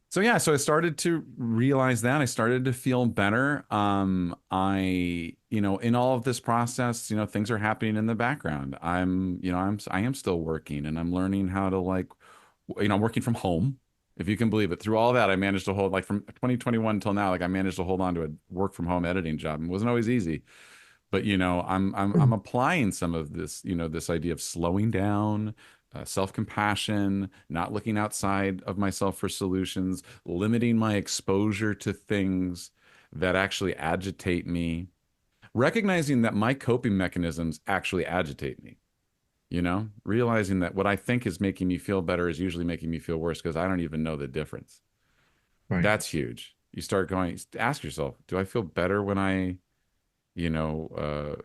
So yeah, so I started to realize that I started to feel better. In all of this process, things are happening in the background. I am still working, and I'm learning how to like, I'm working from home, if you can believe it. Through all that, I managed to hold, like, from 2021 till now, like I managed to hold on to a work from home editing job. It wasn't always easy, but I'm applying some of this, this idea of slowing down, self-compassion, not looking outside of myself for solutions, limiting my exposure to things that actually agitate me, recognizing that my coping mechanisms actually agitate me. Realizing that what I think is making me feel better is usually making me feel worse because I don't even know the difference. Right. That's huge. You start going, ask yourself, do I feel better when I, you know, uh,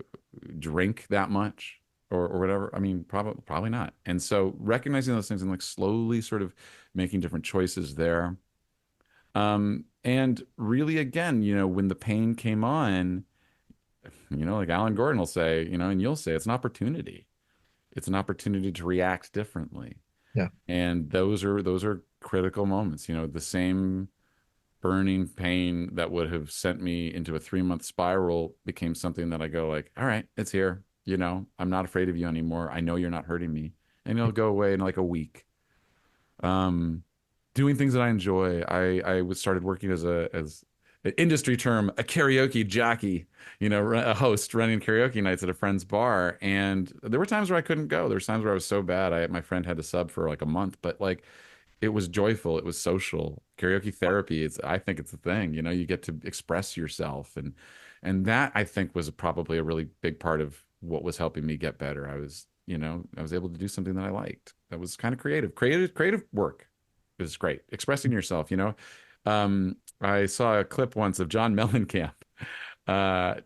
drink that much, or whatever? I mean, probably not. And so recognizing those things and like slowly sort of making different choices there. And really, again, when the pain came on, like Alan Gordon will say, and you'll say it's an opportunity. It's an opportunity to react differently. Yeah. And those are critical moments. The same burning pain that would have sent me into a 3-month spiral became something that I go like, all right, it's here. I'm not afraid of you anymore. I know you're not hurting me. And it'll go away in like a week. Um, Doing things that I enjoy. I was started working as an industry term, a karaoke jockey, a host running karaoke nights at a friend's bar. And there were times where I couldn't go. There were times where I was so bad. My friend had to sub for like a month, but like it was joyful. It was social. Karaoke therapy. I think it's a thing. You get to express yourself, and that I think was probably a really big part of what was helping me get better. I was able to do something that I liked. That was kind of creative. Creative work is great. Expressing yourself. I saw a clip once of John Mellencamp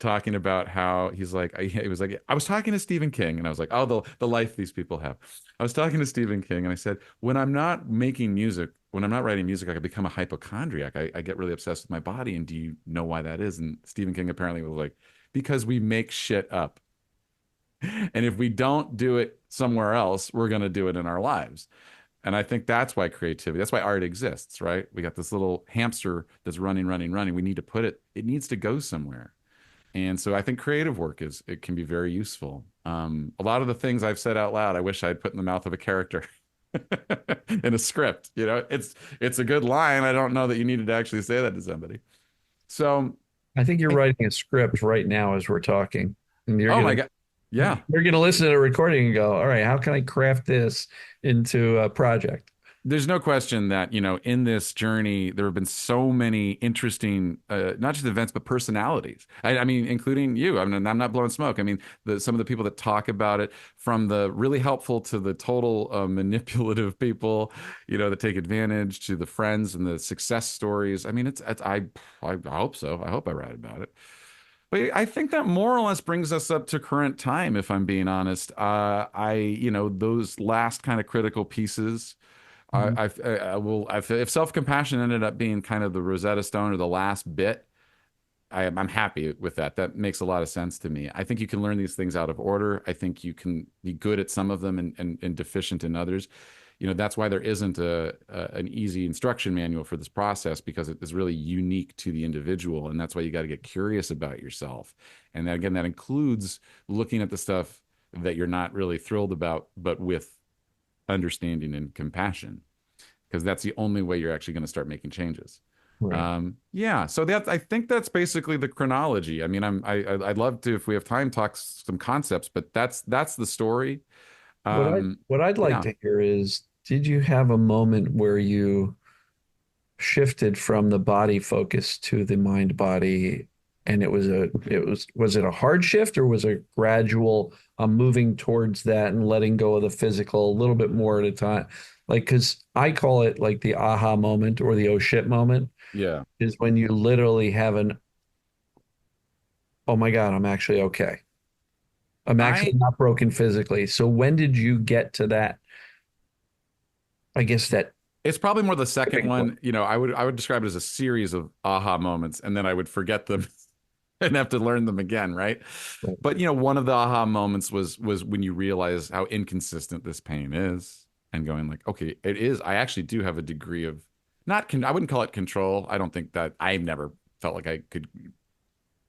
talking about how he's like, he was like, I was talking to Stephen King, and I was like, oh, the life these people have. I was talking to Stephen King, and I said, when I'm not making music, when I'm not writing music, I could become a hypochondriac. I get really obsessed with my body, and do you know why that is? And Stephen King apparently was like, because we make shit up. And if we don't do it somewhere else, we're going to do it in our lives. And I think that's why creativity, that's why art exists, right? We got this little hamster that's running, running, running. We need to it needs to go somewhere. And so I think creative work it can be very useful. A lot of the things I've said out loud, I wish I'd put in the mouth of a character in a script. It's a good line. I don't know that you needed to actually say that to somebody. So, I think you're writing a script right now as we're talking, and oh my God. Yeah. you're gonna listen to the recording and go, all right, how can I craft this into a project? There's no question that, in this journey, there have been so many interesting, not just events, but personalities. I mean, including you. I'm not blowing smoke. I mean, some of the people that talk about it, from the really helpful to the total manipulative people, that take advantage, to the friends and the success stories. I mean, I hope so. I hope I write about it. But I think that more or less brings us up to current time, if I'm being honest. Those last kind of critical pieces. Mhm. If self-compassion ended up being kind of the Rosetta Stone or the last bit, I'm happy with that. That makes a lot of sense to me. I think you can learn these things out of order. I think you can be good at some of them and deficient in others. That's why there isn't an easy instruction manual for this process, because it is really unique to the individual. And that's why you got to get curious about yourself. And that, again, that includes looking at the stuff that you're not really thrilled about, but with understanding and compassion, because that's the only way you're actually going to start making changes. Right. Yeah, so I think that's basically the chronology. I mean, I'd love to, if we have time, talk some concepts, but that's the story. What I'd like Yeah, to hear is, did you have a moment where you shifted from the body focus to the mind body, and was it a hard shift, or was it gradual, moving towards that and letting go of the physical a little bit more at a time? Like, because I call it like the aha moment or the oh shit moment, yeah. is when you literally have an, oh my God, I'm actually okay. I'm I actually not broken physically. So when did you get to that? I guess that It's probably more the second tipping point. one. I would describe it as a series of aha moments, and then I would forget them and have to learn them again, right? Right. But one of the aha moments was when you realize how inconsistent this pain is, and going like, okay, it is. I actually do have a degree of, not I wouldn't call it control. I don't think that, I've never felt like I could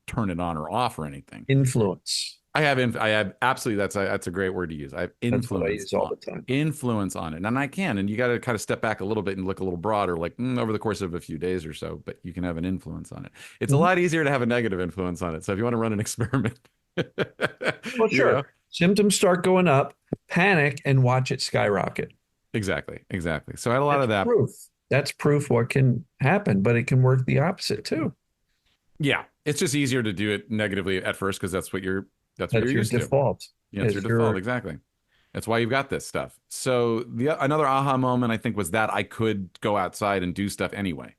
turn it on or off or anything. Influence. I have absolutely, that's a great word to use. I have That's what I use all the time. influence on it, and I can. And you got to kind of step back a little bit and look a little broader, like over the course of a few days or so. But you can have an influence on it. It's a Mhm. lot easier to have a negative influence on it. So if you want to run an experiment, Well, you sure. know, Symptoms start going up, panic, and watch it skyrocket. exactly. So I had a lot That's of that. proof. That's proof what can happen, but it can work the opposite too. Yeah, it's just easier to do it negatively at first, because that's what you're That's your used to. default. Yeah, it's your Is default. your Exactly. That's why you've got this stuff. So another aha moment, I think, was that I could go outside and do stuff anyway.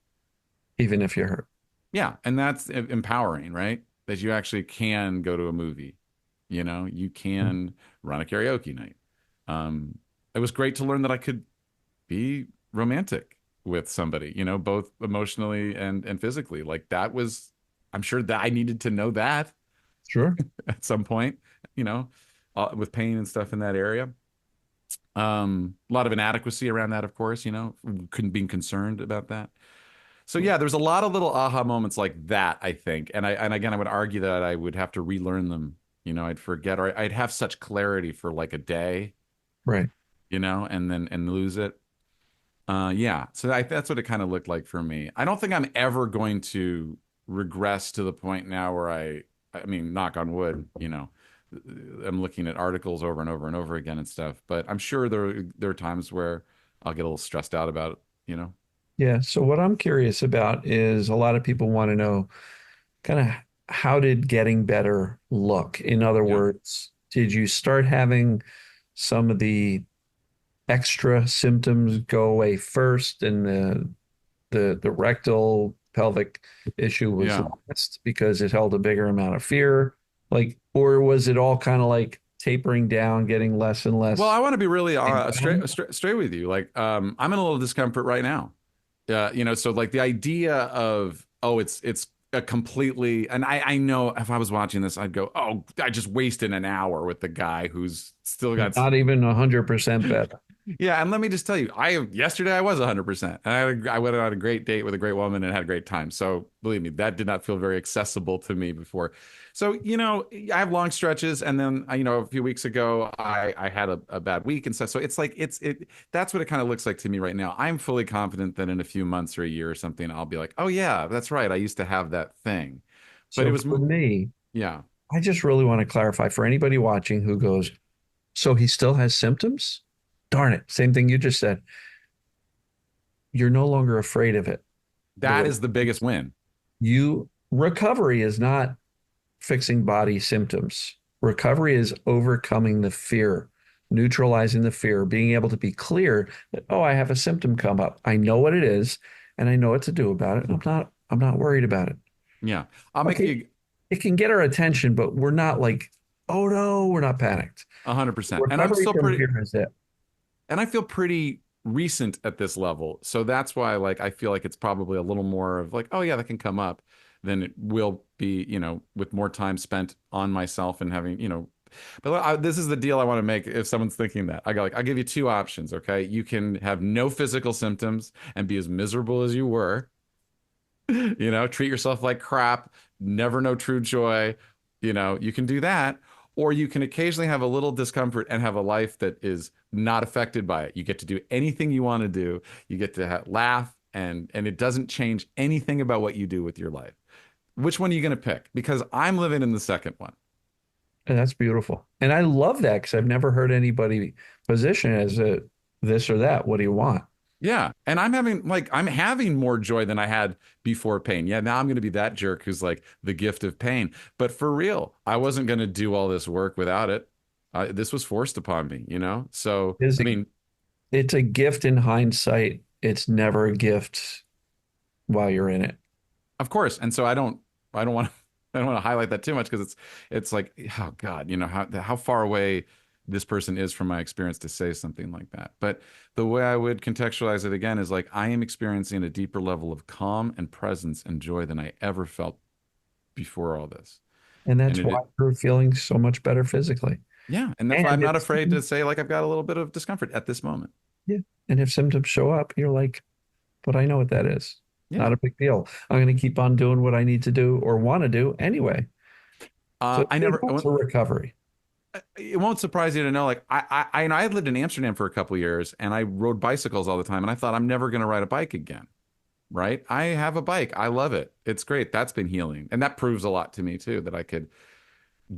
even if you're hurt. Yeah, and that's empowering, right? That you actually can go to a movie. You can run a karaoke night. Um, it was great to learn that I could be romantic with somebody, both emotionally and physically. Like that was, I'm sure that I needed to know that. Sure. at some point, you know, with pain and stuff in that area. A lot of inadequacy around that, of course, couldn't being concerned about that. So yeah, there's a lot of little aha moments like that, I think. And again, I would argue that I would have to relearn them. I'd forget, or I'd have such clarity for like a day, Right. and then and lose it. Yeah, so that's what it kind of looked like for me. I don't think I'm ever going to regress to the point now where I mean, knock on wood, I'm looking at articles over and over and over again and stuff. But I'm sure there are times where I'll get a little stressed out about it. Yeah. So what I'm curious about is a lot of people want to know kind of how did getting better look? In other Yeah, words, did you start having some of the extra symptoms go away first and the rectal pelvic issue was yeah. last because it held a bigger amount of fear? Like, or was it all kind of like tapering down, getting less and Well, I less? want to be really Anxiety? straight with you. Like, I'm in a little discomfort right now. So like the idea of, oh, it's a completely, and I know if I was watching this, I'd go, oh, I just wasted an hour with the guy who's still got. Not even 100% better. Yeah, and let me just tell you, yesterday I was 100%. And I went on a great date with a great woman and had a great time. So believe me, that did not feel very accessible to me before. So, I have long stretches, and then a few weeks ago I had a bad week and stuff. So it's like that's what it kind of looks like to me right now. I'm fully confident that in a few months or a year or something, I'll be like, oh yeah, that's right. I used to have that thing. But it So was for me, yeah. I just really want to clarify for anybody watching who goes, so he still has symptoms? Darn it. Same thing you just said. You're no longer afraid of it. The That is the biggest win. recovery is not fixing body symptoms. Recovery is overcoming the fear, neutralizing the fear, being able to be clear that, oh, I have a symptom come up. I know what it is and I know what to do about it. And I'm not worried about it. Yeah. I'll make Okay. you It can get our attention, but we're not like, oh no, we're not panicked. 100%. And I'm Recovery still from pretty here is it. and I feel pretty recent at this level. So that's why like I feel like it's probably a little more of like, oh yeah, that can come up than it will be, with more time spent on myself and having. But this is the deal I want to make if someone's thinking that. I'll give you two options, okay? You can have no physical symptoms and be as miserable as you were, treat yourself like crap, never know true joy. You can do that. Or you can occasionally have a little discomfort and have a life that is not affected by it. You get to do anything you want to do. You get to laugh, and it doesn't change anything about what you do with your life. Which one are you going to pick? Because I'm living in the second one. And that's beautiful. And I love that because I've never heard anybody position as a this or that. What do you want? Yeah. And I'm having more joy than I had before pain. Yeah, now I'm going to be that jerk who's like the gift of pain. But for real, I wasn't going to do all this work without it. This was forced upon me. So, It's I a, mean, it's a gift in hindsight. It's never a gift while you're in it. of course. And so I don't want to I don't want to highlight that too much because it's like, oh God, how far away this person is from my experience to say something like that. But the way I would contextualize it again is like I am experiencing a deeper level of calm and presence and joy than I ever felt before all this. And And that's why it you're feeling so much better physically. yeah, and that's why I'm And not if, afraid to say like I've got a little bit of discomfort at this moment. yeah, and if symptoms show up, you're like, but I know what that is. Yeah. Not a big deal. I'm going to keep on doing what I need to do or want to do anyway. So I there's never also recovery. it won't surprise you to know, like I had lived in Amsterdam for a couple years, and I rode bicycles all the time, and I thought I'm never going to ride a bike again. Right? I have a bike. I love it. It's great. That's been healing, and that proves a lot to me too that I could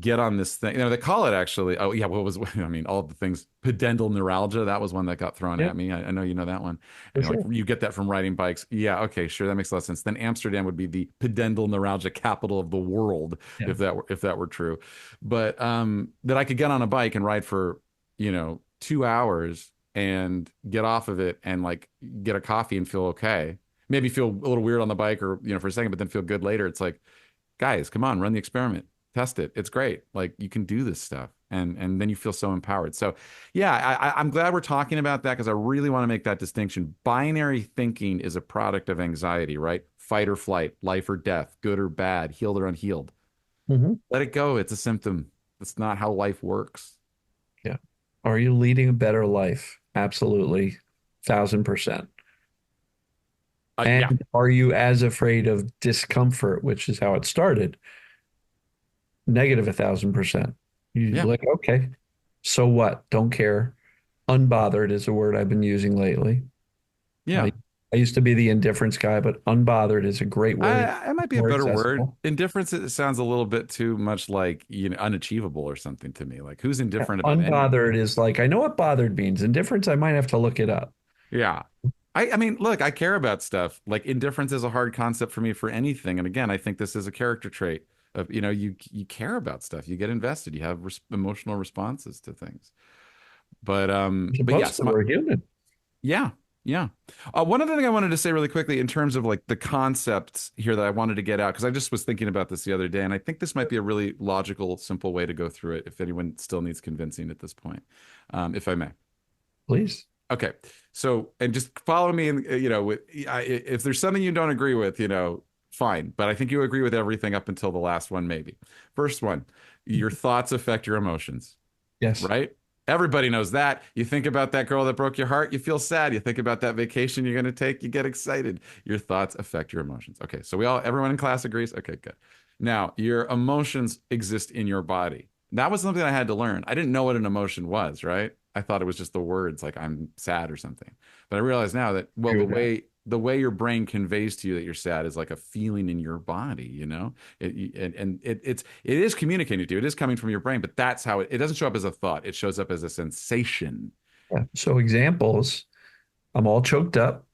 get on this thing. They call it actually. Oh yeah, what was? I mean, all the things. Pudendal neuralgia. That was one that got thrown Yeah, at me. I know you know that one. for Like sure. you get that from riding bikes. Yeah. Okay. Sure. That makes a lot of sense. Then Amsterdam would be the pudendal neuralgia capital of the world Yeah. if that were true. But that I could get on a bike and ride for 2 hours and get off of it and like get a coffee and feel okay. Maybe feel a little weird on the bike or for a second, but then feel good later. It's like, guys, come on, run the experiment, test it. It's great. Like you can do this stuff, and then you feel so empowered. So, yeah, I'm glad we're talking about that because I really want to make that distinction. Binary thinking is a product of anxiety, right? Fight or flight, life or death, good or bad, healed or unhealed. Hmm. Let it go. It's a symptom. That's not how life works. Yeah. Are you leading a better life? Absolutely. 1,000%. Yeah, And are you as afraid of discomfort, which is how it started? Negative 1,000%. You yeah, like, okay, so what? Don't care. Unbothered is a word I've been using lately. yeah. I, I used to be the indifference guy, but unbothered is a great word. It might be a More better word. accessible. Indifference, it sounds a little bit too much like, unachievable or something to me. Like who's Yeah, indifferent about unbothered anything? is like, I know what bothered means. Indifference, I might have to look it up. Yeah. I mean, look, I care about stuff. Like indifference is a hard concept for me for anything. And again, I think this is a character trait of, you care about stuff. You get invested. You have emotional responses to things. But We're but supposed yes, to, we're human. yeah, yeah. One other thing I wanted to say really quickly in terms of like the concepts here that I wanted to get out, because I just was thinking about this the other day, and I think this might be a really logical, simple way to go through it if anyone still needs convincing at this point, if I may. Please. Okay. So, and just follow me, and if there's something you don't agree with, fine. But I think you agree with everything up until the last one, maybe. First one, your thoughts affect your emotions, Yes. right? Everybody knows that. You think about that girl that broke your heart, you feel sad. You think about that vacation you're going to take, you get excited. Your thoughts affect your emotions. Okay, so everyone in class agrees. Okay, good. Now, your emotions exist in your body. That was something I had to learn. I didn't know what an emotion was, right? I thought it was just the words like I'm sad or something. But I realize now that, well, Agree the with that. way the way your brain conveys to you that you're sad is like a feeling in your body, it is communicating to you. It is coming from your brain, but that's how it doesn't show up as a thought. It shows up as a sensation. Yeah. So examples, I'm all choked up.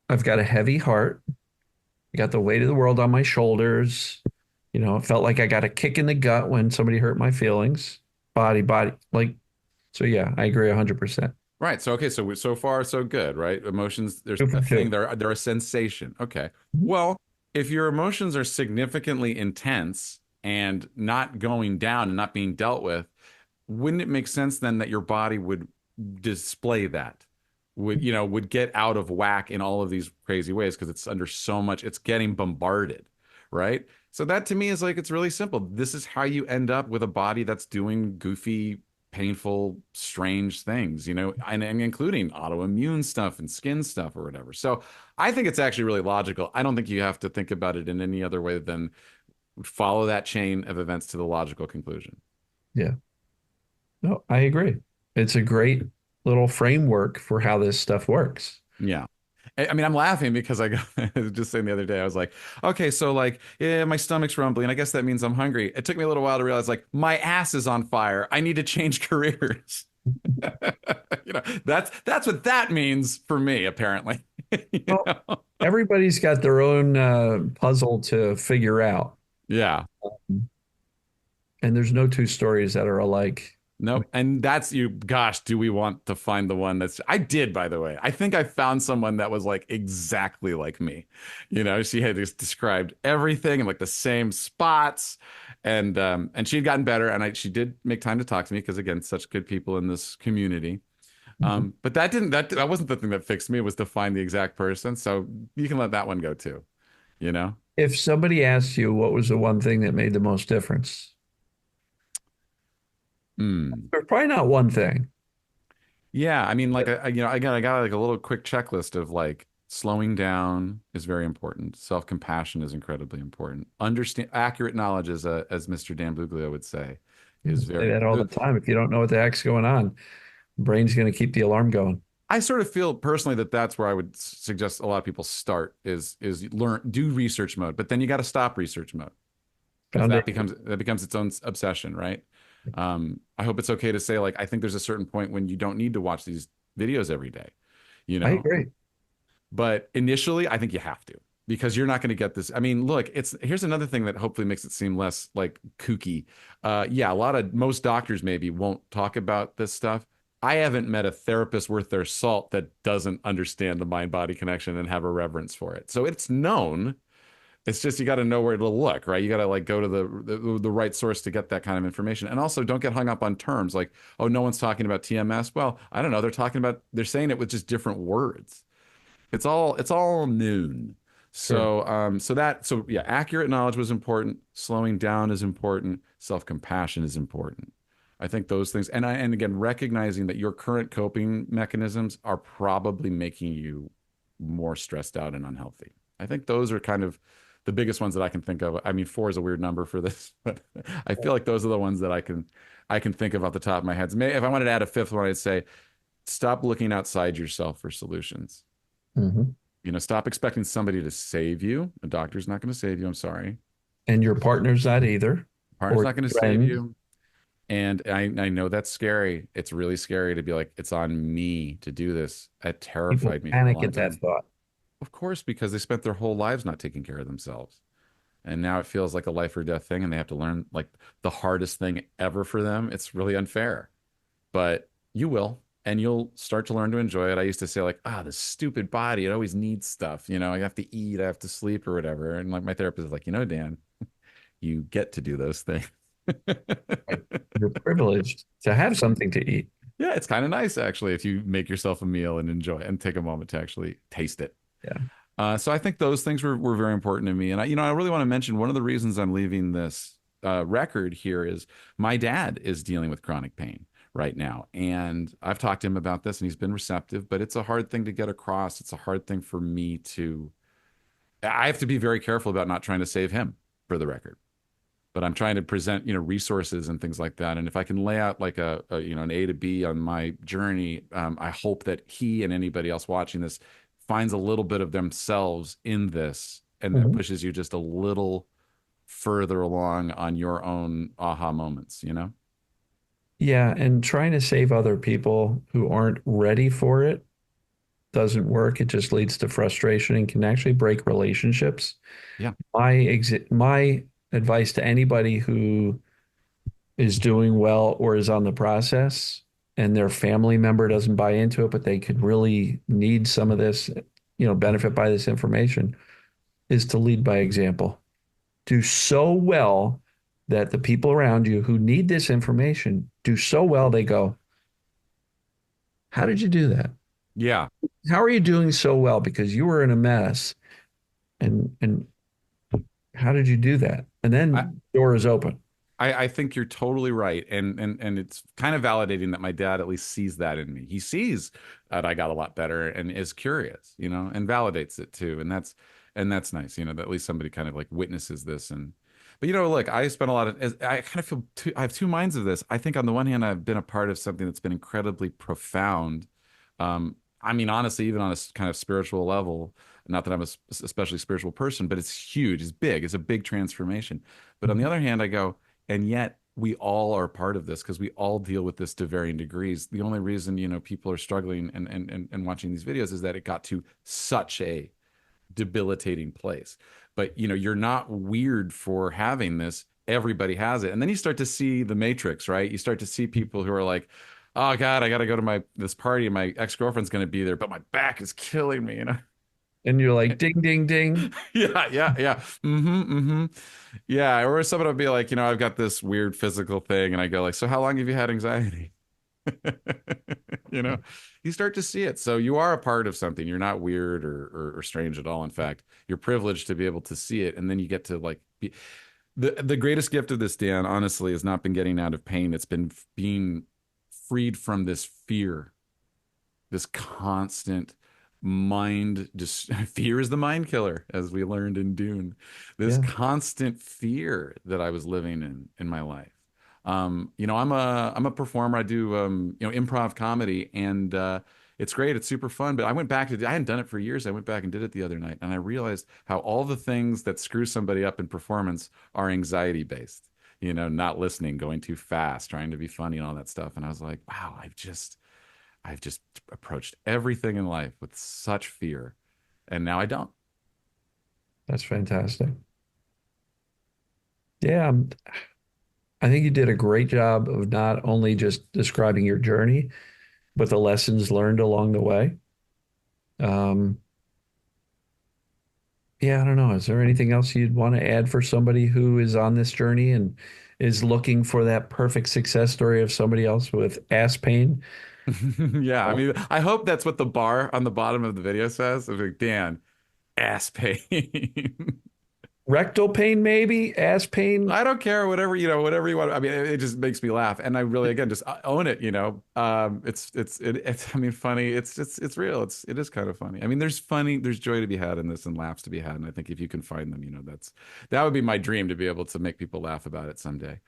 I've got a heavy heart. I got the weight of the world on my shoulders. It felt like I got a kick in the gut when somebody hurt my feelings. Body. Like, so yeah, I agree 100%. Right. So okay. So far so good. Right. Emotions. There's Two a for thing. two. They're a sensation. Okay. Mhm. Well, if your emotions are significantly intense and not going down and not being dealt with, wouldn't it make sense then that your body would display that? Would get out of whack in all of these crazy ways because it's under so much. It's getting bombarded. Right. So that to me is like it's really simple. This is how you end up with a body that's doing goofy, painful, strange things, and including autoimmune stuff and skin stuff or whatever. So I think it's actually really logical. I don't think you have to think about it in any other way than follow that chain of events to the logical conclusion. Yeah. No, I agree. It's a great little framework for how this stuff works. Yeah. I mean, I'm laughing because I was just saying the other day, I was like, okay, so like, yeah, my stomach's rumbling. I guess that means I'm hungry. It took me a little while to realize, like, my ass is on fire. I need to change careers. That's what that means for me, apparently. You Well, know? everybody's got their own puzzle to figure out. Yeah. And there's no two stories that are alike. Nope. And that's you. Gosh, do we want to find the one that's I did, by the way. I think I found someone that was like exactly like me. She had just described everything and like the same spots. And she had gotten better. And she did make time to talk to me because again, such good people in this community. Mhm. But that wasn't the thing that fixed me, was to find the exact person. So you can let that one go too, you know? If somebody asked you what was the one thing that made the most difference, Hmm. there's probably not one thing. Yeah, I mean, like, I got like a little quick checklist of like slowing down is very important. Self-compassion is incredibly important. Understand accurate knowledge, as Mr. Dan Buglio would say, I is say very. that all the time. If you don't know what the heck's going on, brain's going to keep the alarm going. I sort of feel personally that that's where I would suggest a lot of people start is do research mode, but then you got to stop research mode because that Foundation. becomes its own obsession, right? I hope it's okay to say like I think there's a certain point when you don't need to watch these videos every day, you I know. agree. But initially, I think you have to because you're not going to get this. I mean, look, here's another thing that hopefully makes it seem less like kooky. Yeah, most doctors maybe won't talk about this stuff. I haven't met a therapist worth their salt that doesn't understand the mind body connection and have a reverence for it. So it's known. It's just you got to know where to look, right? You got to like go to the right source to get that kind of information. And also don't get hung up on terms like, oh, no one's talking about TMS. Well, I don't know. They're saying it with just different words. It's all noon. Sure. So yeah, accurate knowledge was important. Slowing down is important. Self-compassion is important. I think those things, and again, recognizing that your current coping mechanisms are probably making you more stressed out and unhealthy. I think those are kind of the biggest ones that I can think of. I mean, four is a weird number for this, but I feel like those are the ones that I can think of off the top of my head. If I wanted to add a fifth one, I'd say stop looking outside yourself for solutions. Hmm. Stop expecting somebody to save you. A doctor's not going to save you. I'm sorry. And your partner's not either, Partner's or not going to save friend. you. And I know that's scary. It's really scary to be like, it's on me to do this. That People terrified me for a panic long at that time. thought. Of course, because they spent their whole lives not taking care of themselves. And now it feels like a life or death thing, and they have to learn like the hardest thing ever for them. It's really unfair, but you will, and you'll start to learn to enjoy it. I used to say like, this stupid body, it always needs stuff. I have to eat, I have to sleep or whatever. And like my therapist is like, Dan, you get to do those things. Right. You're privileged to have something to eat. Yeah, it's kind of nice actually if you make yourself a meal and enjoy it and take a moment to actually taste it. Yeah. So I think those things were very important to me. And I really want to mention one of the reasons I'm leaving this record here is my dad is dealing with chronic pain right now. And I've talked to him about this and he's been receptive, but it's a hard thing to get across. It's a hard thing for me I have to be very careful about not trying to save him for the record. But I'm trying to present, resources and things like that. And if I can lay out like an A to B on my journey, I hope that he and anybody else watching this finds a little bit of themselves in this, and that Mhm. pushes you just a little further along on your own aha moments. Yeah, and trying to save other people who aren't ready for it doesn't work. It just leads to frustration and can actually break relationships. Yeah. My advice to anybody who is doing well or is on the process and their family member doesn't buy into it, but they could really need some of this, benefit by this information, is to lead by example. Do so well that the people around you who need this information do so well they go, how did you do that? Yeah. How are you doing so well? Because you were in a mess. And how did you do that? And I, then door is open. I think you're totally right, and it's kind of validating that my dad at least sees that in me. He sees that I got a lot better and is curious, and validates it too, and that's nice, that at least somebody kind of like witnesses this. But look, I spent a lot of. I kind of feel I have two minds of this. I think on the one hand, I've been a part of something that's been incredibly profound. I mean, honestly, even on a kind of spiritual level, not that I'm a especially spiritual person, but it's huge, it's big, it's a big transformation. But on the other hand, I go. And yet we all are part of this because we all deal with this to varying degrees. The only reason, people are struggling and watching these videos is that it got to such a debilitating place. But, you're not weird for having this. Everybody has it. And then you start to see the matrix, right? You start to see people who are like, oh God, I got to go to this party and my ex-girlfriend's going to be there, but my back is killing me. And you're like, ding, ding, ding. Yeah, yeah, yeah. Mm-hmm. Yeah, or someone would be like, I've got this weird physical thing, and I go like, so how long have you had anxiety? you know, you start to see it. So you are a part of something. You're not weird or strange at all. In fact, you're privileged to be able to see it, and then you get to like be the greatest gift of this, Dan. Honestly, has not been getting out of pain. It's been being freed from this fear, this constant mind just fear is the mind killer, as we learned in Dune. This Yeah. constant fear that I was living in my life. I'm a performer. I do improv comedy, and it's great. It's super fun. But I hadn't done it for years. I went back and did it the other night, and I realized how all the things that screw somebody up in performance are anxiety based. Not listening, going too fast, trying to be funny, and all that stuff. And I was like, wow, I've just approached everything in life with such fear, and now I don't. That's fantastic. Yeah, I think you did a great job of not only just describing your journey, but the lessons learned along the way. Um, yeah, I don't know. Is there anything else you'd want to add for somebody who is on this journey and is looking for that perfect success story of somebody else with ass pain? Yeah, I mean, I hope that's what the bar on the bottom of the video says. It's like, Dan, ass pain. Rectal pain, maybe, ass pain. I don't care, whatever, whatever you want. I mean, it just makes me laugh. And I really, again, just own it. I mean, funny. It's real. It is kind of funny. I mean, there's joy to be had in this and laughs to be had. And I think if you can find them, that would be my dream to be able to make people laugh about it someday.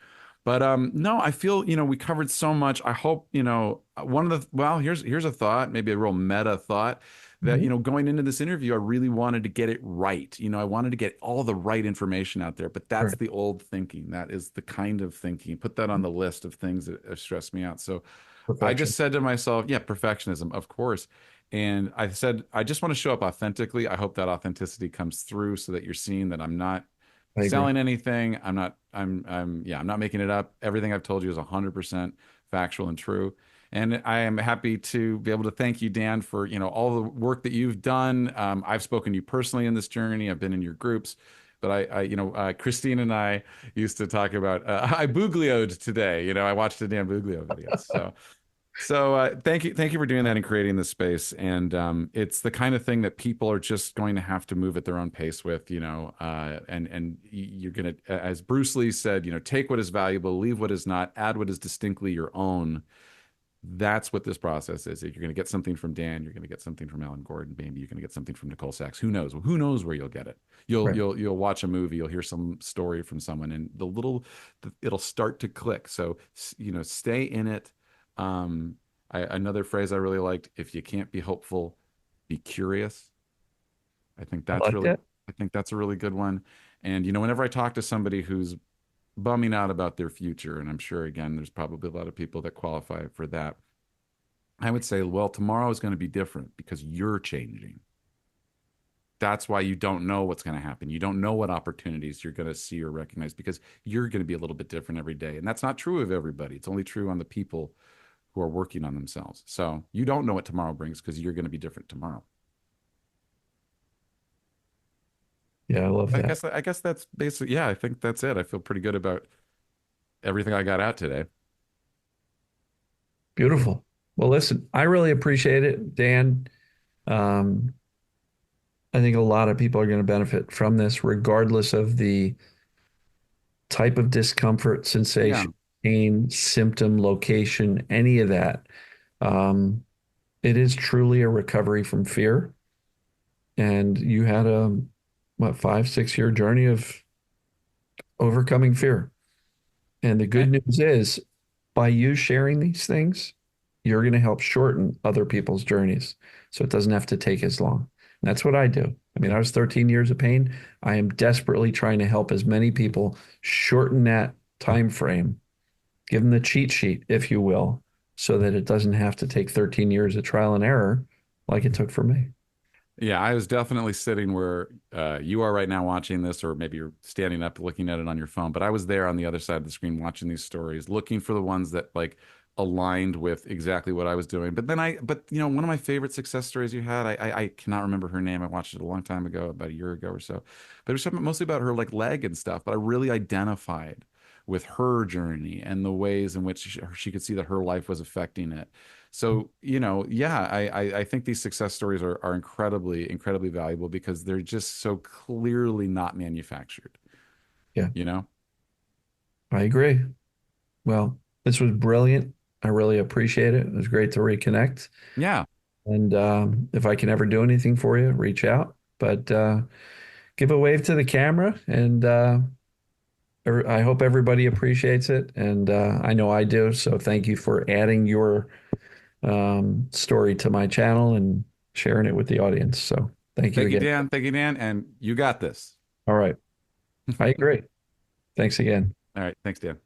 But no, I feel, we covered so much. I hope, well, here's a thought, maybe a real meta thought that, Mhm. going into this interview, I really wanted to get it right. I wanted to get all the right information out there, but that's Right. the old thinking. That is the kind of thinking. Put that on the list of things that have stressed me out. So I Perfection. just said to myself, yeah, perfectionism, of course. And I said, I just want to show up authentically. I hope that authenticity comes through so that you're seeing that I'm not I agree. selling anything. I'm not making it up. Everything I've told you is 100% factual and true. And I am happy to be able to thank you, Dan, for, all the work that you've done. I've spoken to you personally in this journey. I've been in your groups, but Christine and I used to talk about, I booglioed today. I watched a Dan Buglio video. So thank you for doing that and creating this space. And it's the kind of thing that people are just going to have to move at their own pace with, and you're gonna, as Bruce Lee said, take what is valuable, leave what is not, add what is distinctly your own. That's what this process is. You're going to get something from Dan. You're going to get something from Alan Gordon. Maybe you're going to get something from Nicole Sachs. Who knows? Who knows where you'll get it? You'll Right. you'll you'll watch a movie. You'll hear some story from someone, and it'll start to click. So stay in it. Another phrase I really liked: if you can't be hopeful, be curious. I think I that's like really that. I think that's a really good one. And whenever I talk to somebody who's bumming out about their future, and I'm sure again, there's probably a lot of people that qualify for that. I would say, well, tomorrow is going to be different because you're changing. That's why you don't know what's going to happen. You don't know what opportunities you're going to see or recognize because you're going to be a little bit different every day. And that's not true of everybody. It's only true on the people who are working on themselves. So you don't know what tomorrow brings because you're going to be different tomorrow. Yeah, I love that. I guess that's basically, yeah, I think that's it. I feel pretty good about everything I got out today. Beautiful. Well, listen, I really appreciate it, Dan. Um, I think a lot of people are going to benefit from this, regardless of the type of discomfort, Yeah. sensation, pain, symptom, location, any of that. Um, it is truly a recovery from fear. And you had a, what, 5, 6 year journey of overcoming fear. And the Eh, good news is, by you sharing these things, you're going to help shorten other people's journeys. So it doesn't have to take as long. And that's what I do. I mean, I was 13 years of pain. I am desperately trying to help as many people shorten that time frame, give them the cheat sheet, if you will, so that it doesn't have to take 13 years of trial and error like it took for me. Yeah, I was definitely sitting where you are right now watching this, or maybe you're standing up looking at it on your phone. But I was there on the other side of the screen watching these stories, looking for the ones that like aligned with exactly what I was doing. But one of my favorite success stories you had, I cannot remember her name. I watched it a long time ago, about a year ago or so. But it was something mostly about her like leg and stuff. But I really identified with her journey and the ways in which she could see that her life was affecting it. So, yeah, I think these success stories are incredibly, incredibly valuable because they're just so clearly not manufactured, Yeah, you know? I agree. Well, this was brilliant. I really appreciate it. It was great to reconnect. Yeah. And if I can ever do anything for you, reach out. But give a wave to the camera, and I hope everybody appreciates it. And I know I do. So thank you for adding your story to my channel and sharing it with the audience. So thank you Thank you, again. Dan. Thank you, Dan. And you got this. All right. I agree. Thanks again. All right. Thanks, Dan.